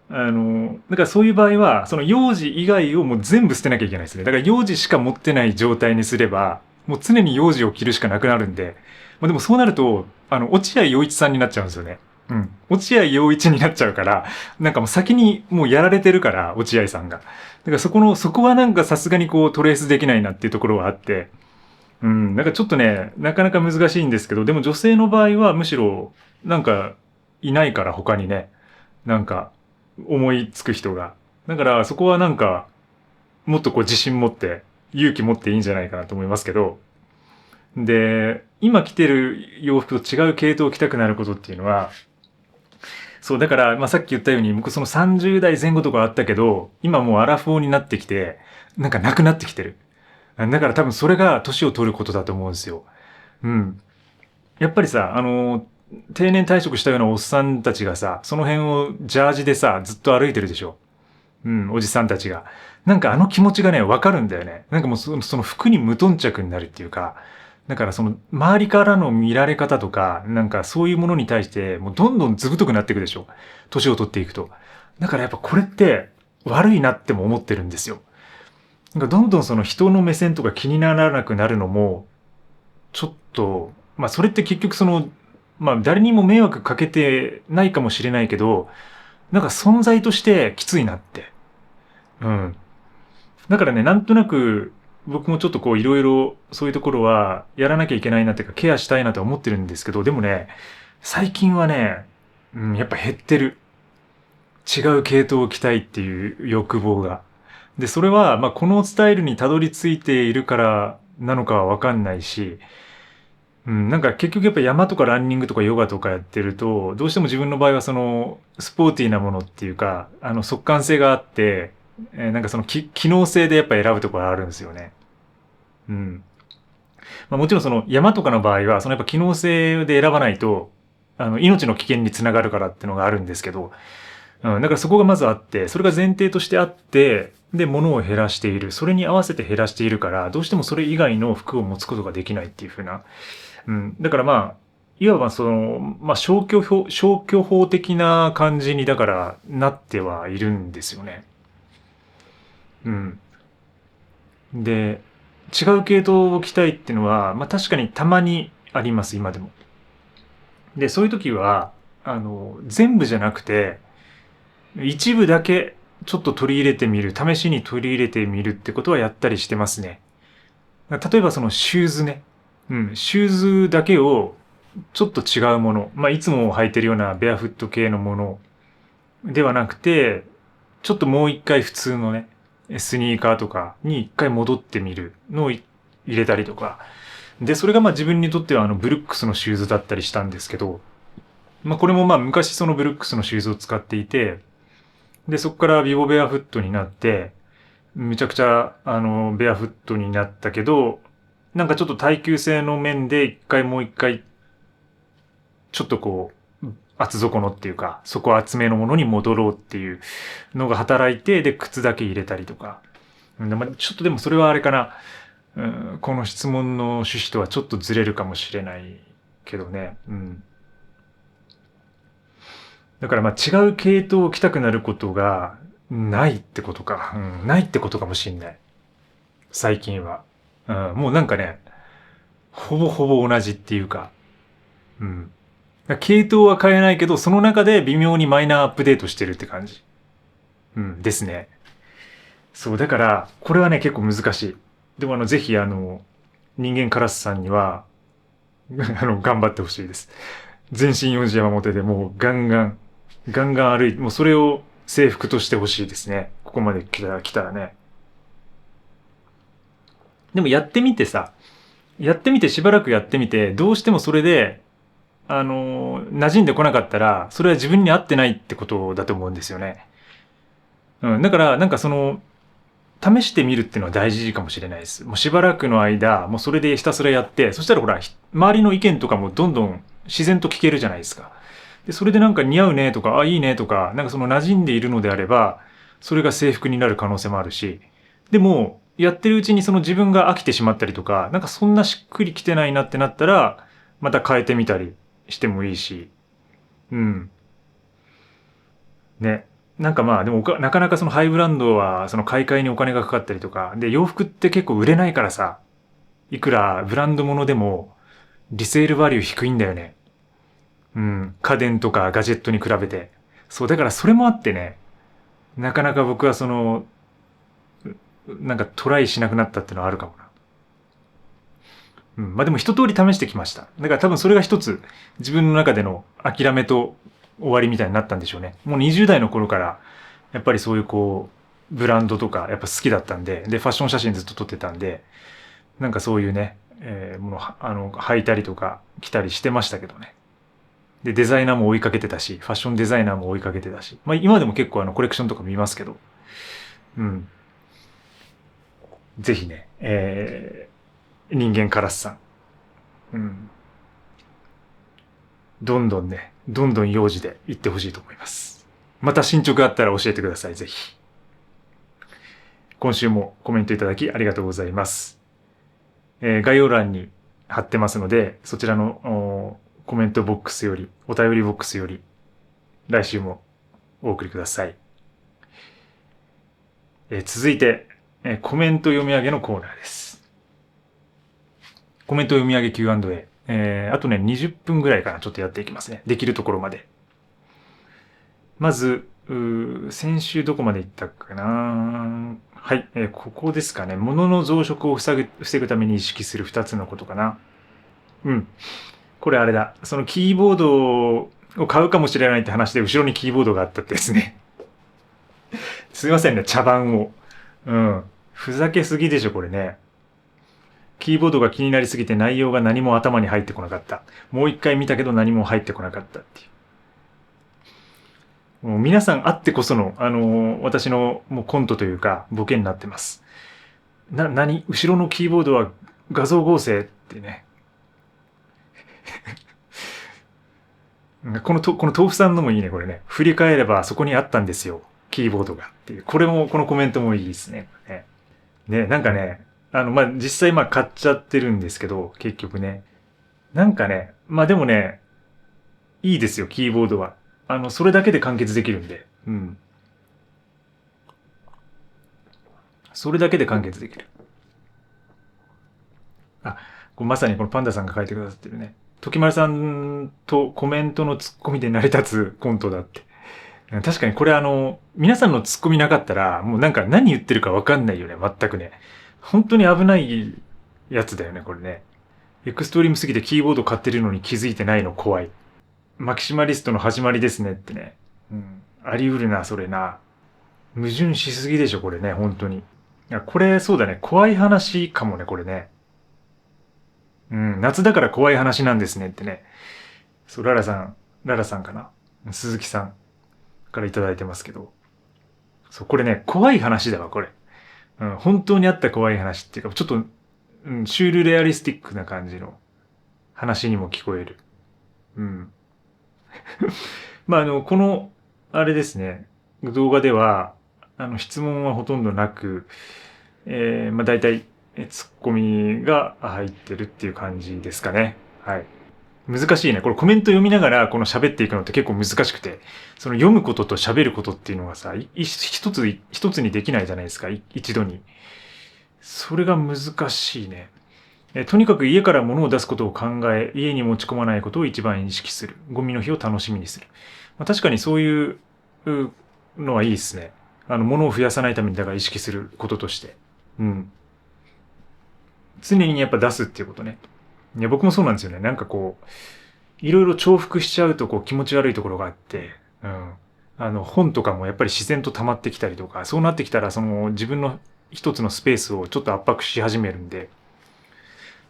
だからそういう場合は、その幼児以外をもう全部捨てなきゃいけないですね。だから幼児しか持ってない状態にすれば、もう常に幼児を着るしかなくなるんで、まあ、でもそうなると、落合陽一さんになっちゃうんですよね。落合陽一になっちゃうから、なんかもう先にもうやられてるから、落合さんが。だからそこはなんかさすがにこうトレースできないなっていうところはあって、なんかちょっとね、なかなか難しいんですけど、でも女性の場合はむしろ、なんか、いないから他にね、なんか、思いつく人が。だからそこはなんか、もっとこう自信持って、勇気持っていいんじゃないかなと思いますけど、で、今着てる洋服と違う系統を着たくなることっていうのは、そう、だから、まあ、さっき言ったように、僕その30代前後とかあったけど、今もうアラフォーになってきて、なんかなくなってきてる。だから多分それが年を取ることだと思うんですよ。うん。やっぱりさ、定年退職したようなおっさんたちがさ、その辺をジャージでさ、ずっと歩いてるでしょ。おじさんたちが。なんかあの気持ちがね、わかるんだよね。なんかもうその服に無頓着になるっていうか、だからその周りからの見られ方とか、なんかそういうものに対してもうどんどんずぶとくなっていくでしょ。年を取っていくと。だからやっぱこれって悪いなっても思ってるんですよ。なんかどんどんその人の目線とか気にならなくなるのも、ちょっと、まあそれって結局その、まあ誰にも迷惑かけてないかもしれないけど、なんか存在としてきついなって。うん。だからね、なんとなく僕もちょっとこういろいろそういうところはやらなきゃいけないなっていうかケアしたいなと思ってるんですけど、でもね、最近はね、やっぱ減ってる。違う系統を着たいっていう欲望が。で、それは、まあこのスタイルにたどり着いているからなのかはわかんないし、なんか結局やっぱ山とかランニングとかヨガとかやってると、どうしても自分の場合はそのスポーティーなものっていうか、速乾性があって、なんかその機能性でやっぱ選ぶところあるんですよね。うん。まあもちろんその山とかの場合は、そのやっぱ機能性で選ばないと、命の危険につながるからってのがあるんですけど、だからそこがまずあって、それが前提としてあって、で、物を減らしている。それに合わせて減らしているから、どうしてもそれ以外の服を持つことができないっていう風な。だからまあ、いわばその、まあ消去法的な感じにだからなってはいるんですよね。うん。で、違う系統を着たいっていうのは、まあ確かにたまにあります、今でも。で、そういう時は、全部じゃなくて、一部だけちょっと取り入れてみる、試しに取り入れてみるってことはやったりしてますね。例えばそのシューズね。シューズだけをちょっと違うもの。まあ、いつも履いてるようなベアフット系のものではなくて、ちょっともう一回普通のね、スニーカーとかに一回戻ってみるのを入れたりとか。で、それがまあ自分にとってはブルックスのシューズだったりしたんですけど、まあこれもまあ昔そのブルックスのシューズを使っていて、で、そこからビボベアフットになって、めちゃくちゃ、ベアフットになったけど、なんかちょっと耐久性の面でもう一回、ちょっとこう、厚底のっていうか、底厚めのものに戻ろうっていうのが働いて、で、靴だけ入れたりとか。ちょっとでもそれはあれかな。この質問の趣旨とはちょっとずれるかもしれないけどね。だからまあ違う系統を着たくなることがないってことか。ないってことかもしんない。最近は。もうなんかね、ほぼほぼ同じっていうか。うん。系統は変えないけど、その中で微妙にマイナーアップデートしてるって感じ。ですね。そう、だから、これはね、結構難しい。でもぜひ人間カラスさんには、頑張ってほしいです。全身四時山本でもうガンガン歩いて、もうそれを制服としてほしいですね。ここまで来たらね。でもやってみてさ、やってみてしばらくやってみて、どうしてもそれで、馴染んでこなかったら、それは自分に合ってないってことだと思うんですよね。だから、なんか試してみるっていうのは大事かもしれないです。もうしばらくの間、もうそれでひたすらやって、そしたらほら、周りの意見とかもどんどん自然と聞けるじゃないですか。で、それでなんか似合うねとか、あ、いいねとか、なんかその馴染んでいるのであれば、それが制服になる可能性もあるし、でも、やってるうちにその自分が飽きてしまったりとか、なんかそんなしっくりきてないなってなったら、また変えてみたりしてもいいし、うん。ね。なんかまあ、でもなかなかそのハイブランドは、その買い替えにお金がかかったりとか、で、洋服って結構売れないからさ、いくらブランド物でも、リセールバリュー低いんだよね。うん。家電とかガジェットに比べて。そう、だからそれもあってね、なかなか僕はその、なんかトライしなくなったっていうのはあるかもな。うん。まあでも一通り試してきました。だから多分それが一つ自分の中での諦めと終わりみたいになったんでしょうね。もう20代の頃からやっぱりそういうこう、ブランドとかやっぱ好きだったんで、で、ファッション写真ずっと撮ってたんで、なんかそういうね、もの履いたりとか着たりしてましたけどね。で、デザイナーも追いかけてたし、ファッションデザイナーも追いかけてたし、まあ今でも結構コレクションとか見ますけど、うん。ぜひね、人間カラスさん、うん。どんどんね、どんどん幼児で行ってほしいと思います。また進捗あったら教えてください、ぜひ。今週もコメントいただきありがとうございます。概要欄に貼ってますので、そちらのコメントボックスより、お便りボックスより、来週もお送りください。続いて、コメント読み上げのコーナーです。コメント読み上げ Q&A。あとね、20分ぐらいかな、ちょっとやっていきますね。できるところまで。まず、先週どこまで行ったかな。はい、ここですかね。物の増殖を防ぐために意識する2つのことかな。うん。これあれだ。そのキーボードを買うかもしれないって話で後ろにキーボードがあったってですね。すいませんね、茶番を。うん。ふざけすぎでしょ、これね。キーボードが気になりすぎて内容が何も頭に入ってこなかった。もう一回見たけど何も入ってこなかったっていう。もう皆さんあってこその、私のもうコントというか、ボケになってます。後ろのキーボードは画像合成ってね。この豆腐さんのもいいね、これね。振り返ればそこにあったんですよ。キーボードがっていう。このコメントもいいですね。ね、なんかね、まあ、実際まあ買っちゃってるんですけど、結局ね。なんかね、まあでもね、いいですよ、キーボードは。それだけで完結できるんで。うん。それだけで完結できる。あ、まさにこのパンダさんが書いてくださってるね。時丸さんとコメントのツッコミで成り立つコントだって。確かにこれ皆さんのツッコミなかったら、もうなんか何言ってるかわかんないよね、全くね。本当に危ないやつだよね、これね。エクストリームすぎてキーボード買ってるのに気づいてないの怖い。マキシマリストの始まりですねってね。うん。あり得るな、それな。矛盾しすぎでしょ、これね、本当に。いや、これ、そうだね。怖い話かもね、これね。うん。夏だから怖い話なんですねってね。そう、ララさんかな。鈴木さんからいただいてますけど。そう、これね、怖い話だわ、これ。うん。本当にあった怖い話っていうか、ちょっと、うん、シュールレアリスティックな感じの話にも聞こえる。うん。まあ、あれですね、動画では、質問はほとんどなく、まあ、大体、ツッコミが入ってるっていう感じですかね。はい。難しいね。これコメント読みながら、この喋っていくのって結構難しくて、その読むことと喋ることっていうのがさ、一つにできないじゃないですか、一度に。それが難しいね。とにかく家から物を出すことを考え、家に持ち込まないことを一番意識する。ゴミの日を楽しみにする。まあ、確かにそういうのはいいですね。物を増やさないためにだから意識することとして。うん。常にやっぱ出すっていうことね。いや、僕もそうなんですよね。なんかこう、いろいろ重複しちゃうとこう気持ち悪いところがあって、うん。本とかもやっぱり自然と溜まってきたりとか、そうなってきたらその自分の一つのスペースをちょっと圧迫し始めるんで、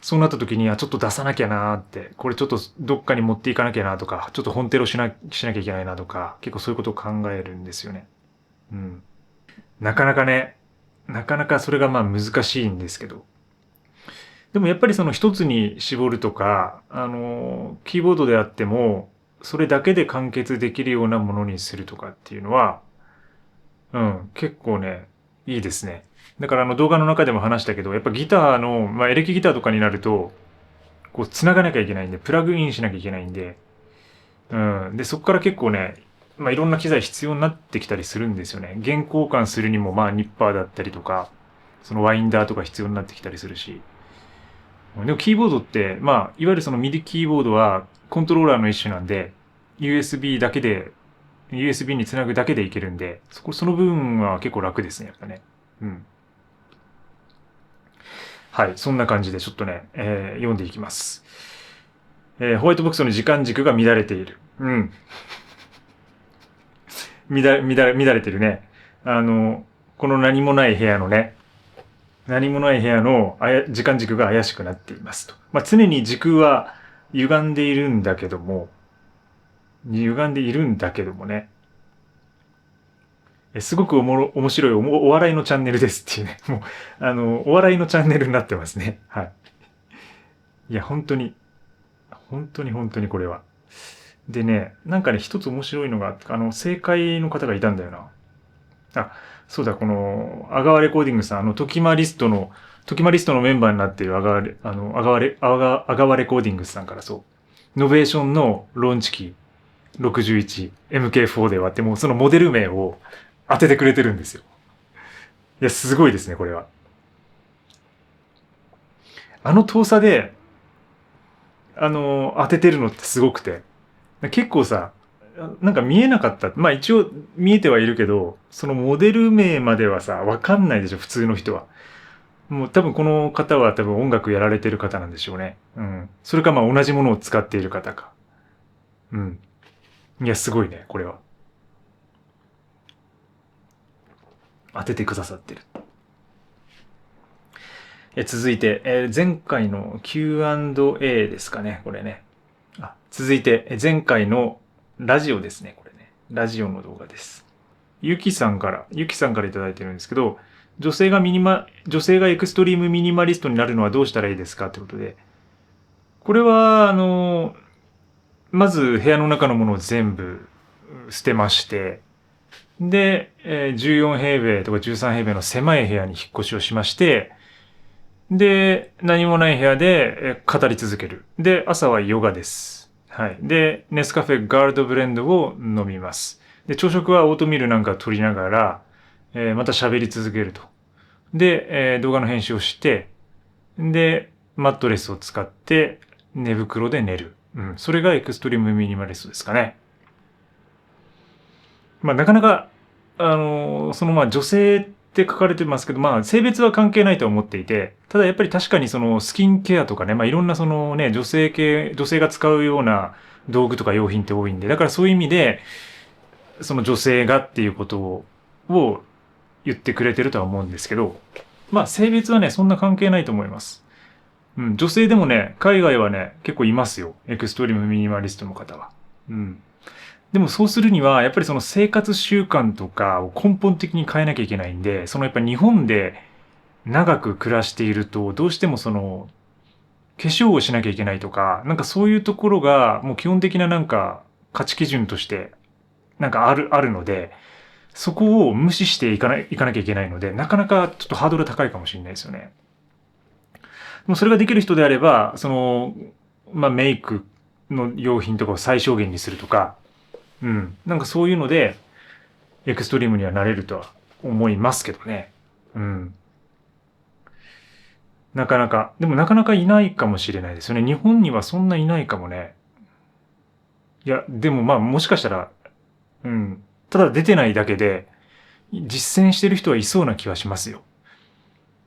そうなった時に、ちょっと出さなきゃなーって、これちょっとどっかに持っていかなきゃなとか、ちょっと本テロしなきゃいけないなとか、結構そういうことを考えるんですよね。うん。なかなかね、なかなかそれがまあ難しいんですけど。でもやっぱりその一つに絞るとか、キーボードであっても、それだけで完結できるようなものにするとかっていうのは、結構ね、いいですね。だから動画の中でも話したけど、やっぱギターの、エレキギターとかになると、こう繋がなきゃいけないんで、プラグインしなきゃいけないんで、で、そこから結構ね、いろんな機材必要になってきたりするんですよね。弦交換するにも、ニッパーだったりとか、そのワインダーとか必要になってきたりするし。でもキーボードって、いわゆるそのミディキーボードはコントローラーの一種なんで、USB だけで、USB につなぐだけでいけるんで、その部分は結構楽ですね、やっぱね。はい、そんな感じでちょっとね、読んでいきます。ホワイトボックスの時間軸が乱れている。乱れてるね。この何もない部屋のね、何もない部屋の時間軸が怪しくなっていますと。常に時空は歪んでいるんだけどもね。すごく面白いお笑いのチャンネルですっていうね。もう、お笑いのチャンネルになってますね。はい。いや、本当にこれは。でね、なんかね、一つ面白いのが、正解の方がいたんだよな。あ、そうだ、この、アガワレコーディングさん、トキマリストのメンバーになっているアガワレコーディングスさんからそう、ノベーションのローンチ機 61MK4 ではってもうそのモデル名を当ててくれてるんですよ。いや、すごいですね、これは。遠さで、当ててるのってすごくて。結構さ、なんか見えなかった。一応見えてはいるけど、そのモデル名まではさ、わかんないでしょ、普通の人は。もう多分この方は多分音楽やられてる方なんでしょうね。それか同じものを使っている方か。いや、すごいね、これは。当ててくださってる。続いて、前回の Q&A ですかね、これね。続いて、前回のラジオですね、これね。ラジオの動画です。ゆきさんからいただいてるんですけど、女性がエクストリームミニマリストになるのはどうしたらいいですかってことで。これは、まず部屋の中のものを全部捨てまして、で、14平米とか13平米の狭い部屋に引っ越しをしまして、で、何もない部屋で語り続ける。で、朝はヨガです。はい。で、ネスカフェガールドブレンドを飲みます。で、朝食はオートミールなんか取りながら、また喋り続けると。で、動画の編集をして、で、マットレスを使って寝袋で寝る。それがエクストリームミニマリストですかね。なかなか、女性って書かれてますけど、性別は関係ないと思っていて、ただやっぱり確かにそのスキンケアとかね、いろんなそのね、女性が使うような道具とか用品って多いんで、だからそういう意味で、その女性がっていうことを言ってくれてるとは思うんですけど、性別はね、そんな関係ないと思います。女性でもね、海外はね、結構いますよ。エクストリームミニマリストの方は。でもそうするには、やっぱりその生活習慣とかを根本的に変えなきゃいけないんで、そのやっぱり日本で長く暮らしていると、どうしてもその、化粧をしなきゃいけないとか、なんかそういうところが、もう基本的ななんか価値基準として、なんかあるので、そこを無視していかなきゃいけないので、なかなかちょっとハードル高いかもしれないですよね。もうそれができる人であれば、その、メイクの用品とかを最小限にするとか、なんかそういうので、エクストリームにはなれるとは思いますけどね。なかなかいないかもしれないですよね。日本にはそんないないかもね。いや、でももしかしたら、ただ出てないだけで、実践してる人はいそうな気はしますよ。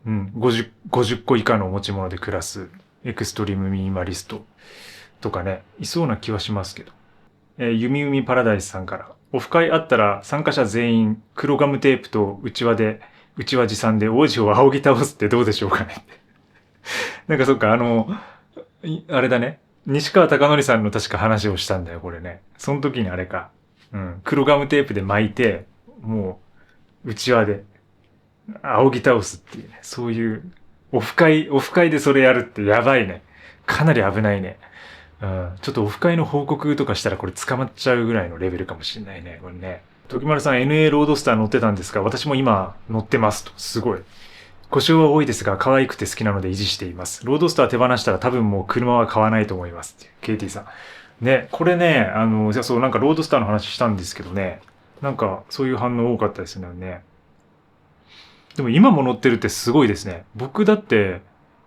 50個以下の持ち物で暮らすエクストリームミニマリストとかね、いそうな気はしますけど。ゆみうみパラダイスさんから、オフ会あったら参加者全員黒ガムテープとうちわ持参で王子を仰ぎ倒すってどうでしょうかねって。なんかそっか、あれだね。西川貴教さんの確か話をしたんだよ、これね。その時にあれか。黒ガムテープで巻いて、もう、うちわで、仰ぎ倒すっていうね。そういう、オフ会でそれやるってやばいね。かなり危ないね。うん。ちょっとオフ会の報告とかしたらこれ捕まっちゃうぐらいのレベルかもしれないね。これね。時丸さん NA ロードスター乗ってたんですが、私も今乗ってますと。すごい。故障は多いですが、可愛くて好きなので維持しています。ロードスター手放したら多分もう車は買わないと思います。KT さん。ね、これね、じゃあそう、なんかロードスターの話したんですけどね。なんか、そういう反応多かったですね。でも今も乗ってるってすごいですね。僕だって、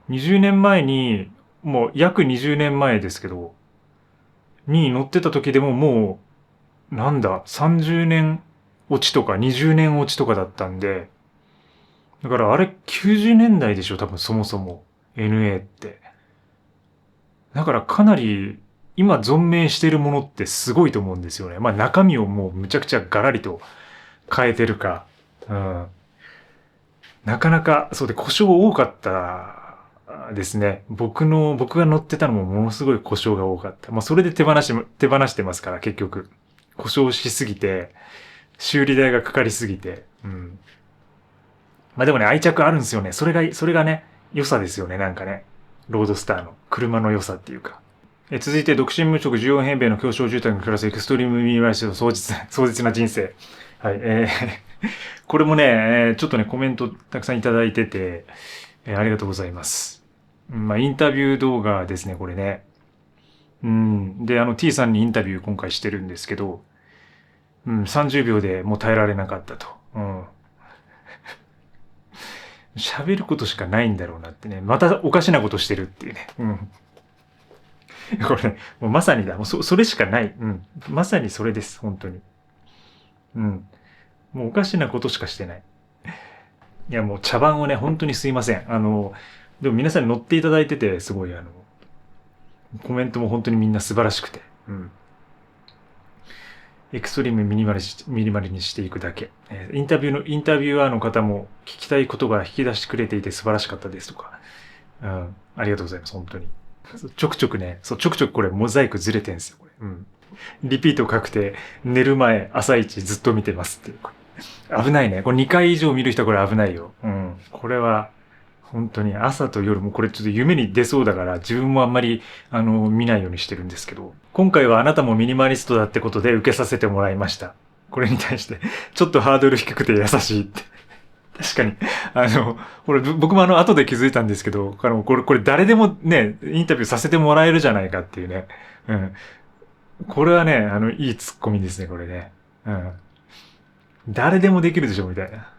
20年前に、もう約20年前ですけど、に乗ってた時でももう、なんだ、30年落ちとか20年落ちとかだったんで、だからあれ90年代でしょ、多分そもそも。NA って。だからかなり今存命してるものってすごいと思うんですよね。まあ中身をもうむちゃくちゃガラリと変えてるか。うん。なかなか、そうで故障多かったですね。僕が乗ってたのもものすごい故障が多かった。まあそれで手放してますから結局。故障しすぎて、修理代がかかりすぎて。うん。まあでもね、愛着あるんですよね。それがね、良さですよね、なんかね。ロードスターの車の良さっていうか。続いて、独身無職14平米の狭小住宅に暮らすエクストリームミニマリストの壮絶な人生。はい、これもね、ちょっとね、コメントたくさんいただいてて、ありがとうございます。まあ、インタビュー動画ですね、これね。うん。で、T さんにインタビュー今回してるんですけど、うん、30秒でもう耐えられなかったと。うん。喋ることしかないんだろうなってね。またおかしなことしてるっていうね。うん。これ、もうまさにだ。もうそれしかない。うん。まさにそれです。本当に。うん。もうおかしなことしかしてない。いや、もう茶番をね、本当にすいません。でも皆さんに乗っていただいてて、すごいコメントも本当にみんな素晴らしくて。うん。エクストリームミニマルにしていくだけ。インタビュアーの方も聞きたいことが引き出してくれていて素晴らしかったですとか。うん。ありがとうございます、本当に。ちょくちょくこれモザイクずれてんすよ、これ。うん。リピート確定。寝る前、朝一ずっと見てますっていう。危ないね。これ2回以上見る人はこれ危ないよ。うん。これは、本当に朝と夜もこれちょっと夢に出そうだから自分もあんまり見ないようにしてるんですけど、今回はあなたもミニマリストだってことで受けさせてもらいました。これに対してちょっとハードル低くて優しいって。確かに。これ僕も後で気づいたんですけど、これ誰でもね、インタビューさせてもらえるじゃないかっていうね。うん。これはね、いいツッコミですね、これね。うん。誰でもできるでしょ、みたいな。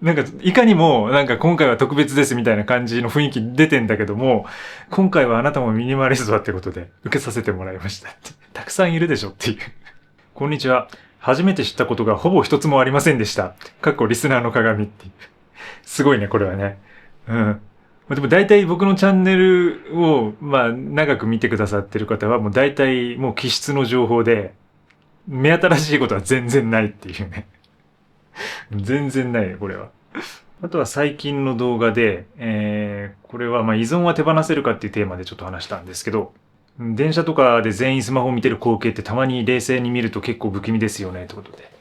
なんか、いかにも、なんか今回は特別ですみたいな感じの雰囲気出てんだけども、今回はあなたもミニマリストだってことで受けさせてもらいましたって。たくさんいるでしょっていう。こんにちは。初めて知ったことがほぼ一つもありませんでした。かっこリスナーの鏡っていう。すごいね、これはね。うん。でも大体僕のチャンネルを、まあ、長く見てくださってる方は、もう大体もう気質の情報で、目新しいことは全然ないっていうね。全然ないね、これは。あとは最近の動画で、これはまあ依存は手放せるかっていうテーマでちょっと話したんですけど、電車とかで全員スマホを見てる光景ってたまに冷静に見ると結構不気味ですよねってことで。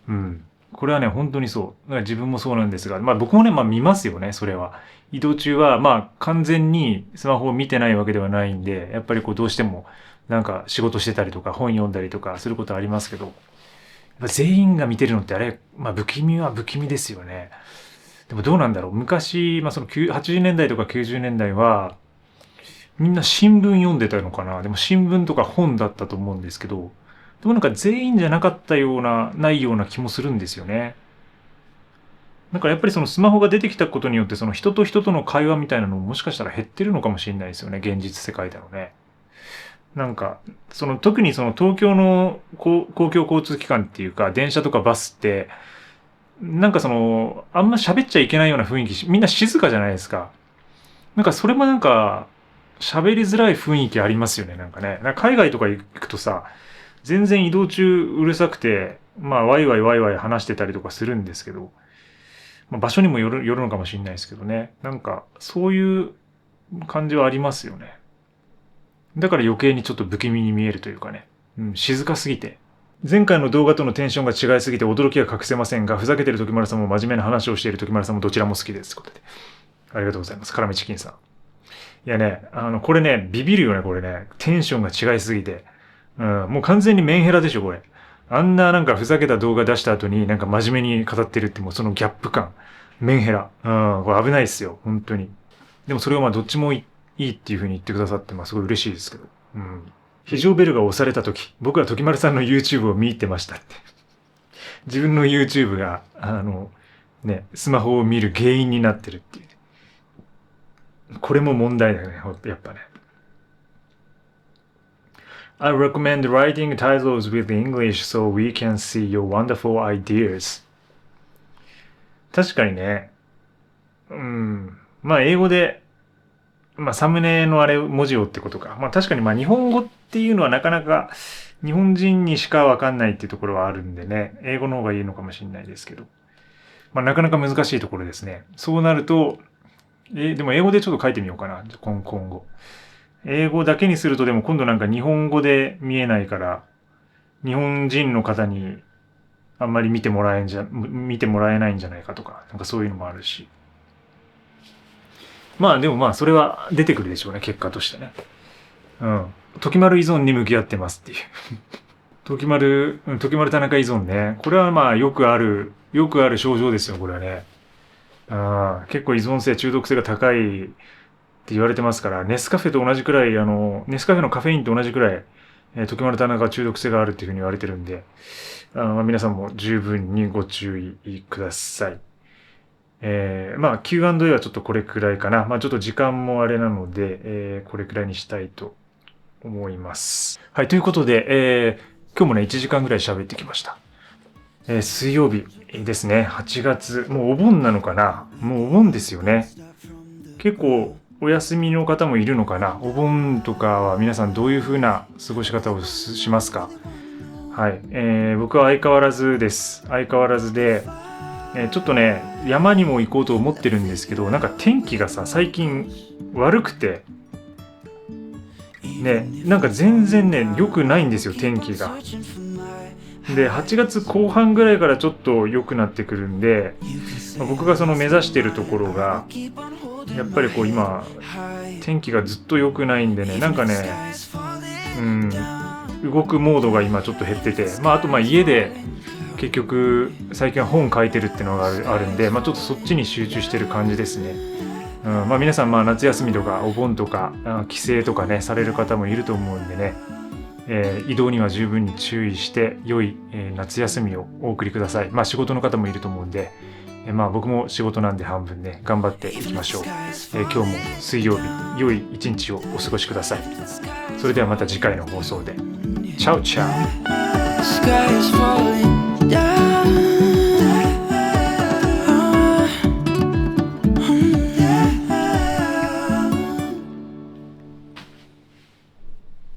うん。これはね、本当にそう。だから自分もそうなんですが、まあ僕もね、まあ見ますよね、それは。移動中は、まあ完全にスマホを見てないわけではないんで、やっぱりこうどうしてもなんか仕事してたりとか本読んだりとかすることありますけど、やっぱ全員が見てるのってあれ、まあ不気味は不気味ですよね。でもどうなんだろう。昔、まあその80年代とか90年代は、みんな新聞読んでたのかな。でも新聞とか本だったと思うんですけど、でもなんか全員じゃなかったような、ないような気もするんですよね。だからやっぱりそのスマホが出てきたことによってその人と人との会話みたいなのももしかしたら減ってるのかもしれないですよね。現実世界でのね。なんか、特にその東京の公共交通機関っていうか、電車とかバスって、なんかあんま喋っちゃいけないような雰囲気みんな静かじゃないですか。なんかそれもなんか、喋りづらい雰囲気ありますよね、なんかね。なんか海外とか行くとさ、全然移動中うるさくて、まあ、ワイワイ話してたりとかするんですけど、まあ、場所にもよるのかもしれないですけどね。なんか、そういう感じはありますよね。だから余計にちょっと不気味に見えるというかね。うん、静かすぎて。前回の動画とのテンションが違いすぎて驚きが隠せませんが、ふざけてる時丸さんも真面目な話をしている時丸さんもどちらも好きです。ということで。ありがとうございます。辛味チキンさん。いやね、これね、ビビるよね、これね。テンションが違いすぎて。うん、もう完全にメンヘラでしょ、これ。あんななんかふざけた動画出した後になんか真面目に語ってるってもうそのギャップ感。メンヘラ。うん、これ危ないっすよ、本当に。でもそれをまあどっちもいいっていう風に言ってくださって、まあすごい嬉しいですけど。うん。非常ベルが押された時、僕は時丸さんの YouTube を見入ってましたって。自分の YouTube が、ね、スマホを見る原因になってるっていう。これも問題だよね、やっぱね。I recommend writing titles with English so we can see your wonderful ideas. 確かにね、うん、まあ英語で、まあサムネのあれ文字をってことか。まあ確かにまあ日本語っていうのはなかなか日本人にしかわかんないっていうところはあるんでね、英語の方がいいのかもしれないですけど。まあなかなか難しいところですね。そうなると、でも英語でちょっと書いてみようかな。今後。英語だけにするとでも今度なんか日本語で見えないから、日本人の方にあんまり見てもらえないんじゃないかとか、なんかそういうのもあるし。まあでもまあそれは出てくるでしょうね、結果としてね。うん。時丸依存に向き合ってますっていう。時丸田中依存ね。これはまあよくある症状ですよ、これはね。結構依存性、中毒性が高いって言われてますから、ネスカフェと同じくらい、ネスカフェのカフェインと同じくらい、時丸田中は中毒性があるっていうふうに言われてるんで、まあ、皆さんも十分にご注意ください。まあ Q&A はちょっとこれくらいかな。まあちょっと時間もあれなので、これくらいにしたいと思います。はい、ということで、今日もね、1時間ぐらい喋ってきました。水曜日ですね。8月。もうお盆なのかな？もうお盆ですよね。結構お休みの方もいるのかな？お盆とかは皆さんどういう風な過ごし方をしますか？はい、僕は相変わらずです。相変わらずで、ちょっとね、山にも行こうと思ってるんですけど、なんか天気がさ、最近悪くて、ね、なんか全然ね、良くないんですよ、天気が。で、8月後半ぐらいからちょっと良くなってくるんで、僕がその目指してるところが、やっぱりこう今、天気がずっと良くないんでね、なんかね、動くモードが今ちょっと減ってて、まああとまあ家で結局最近は本書いてるっていうのがあるんで、まあちょっとそっちに集中してる感じですね。まあ皆さんまあ夏休みとかお盆とか帰省とかねされる方もいると思うんでね、移動には十分に注意して良い、夏休みをお送りください。まあ仕事の方もいると思うんで、まあ僕も仕事なんで半分ね頑張っていきましょう。今日も水曜日良い一日をお過ごしください。それではまた次回の放送で。チャオチャオ。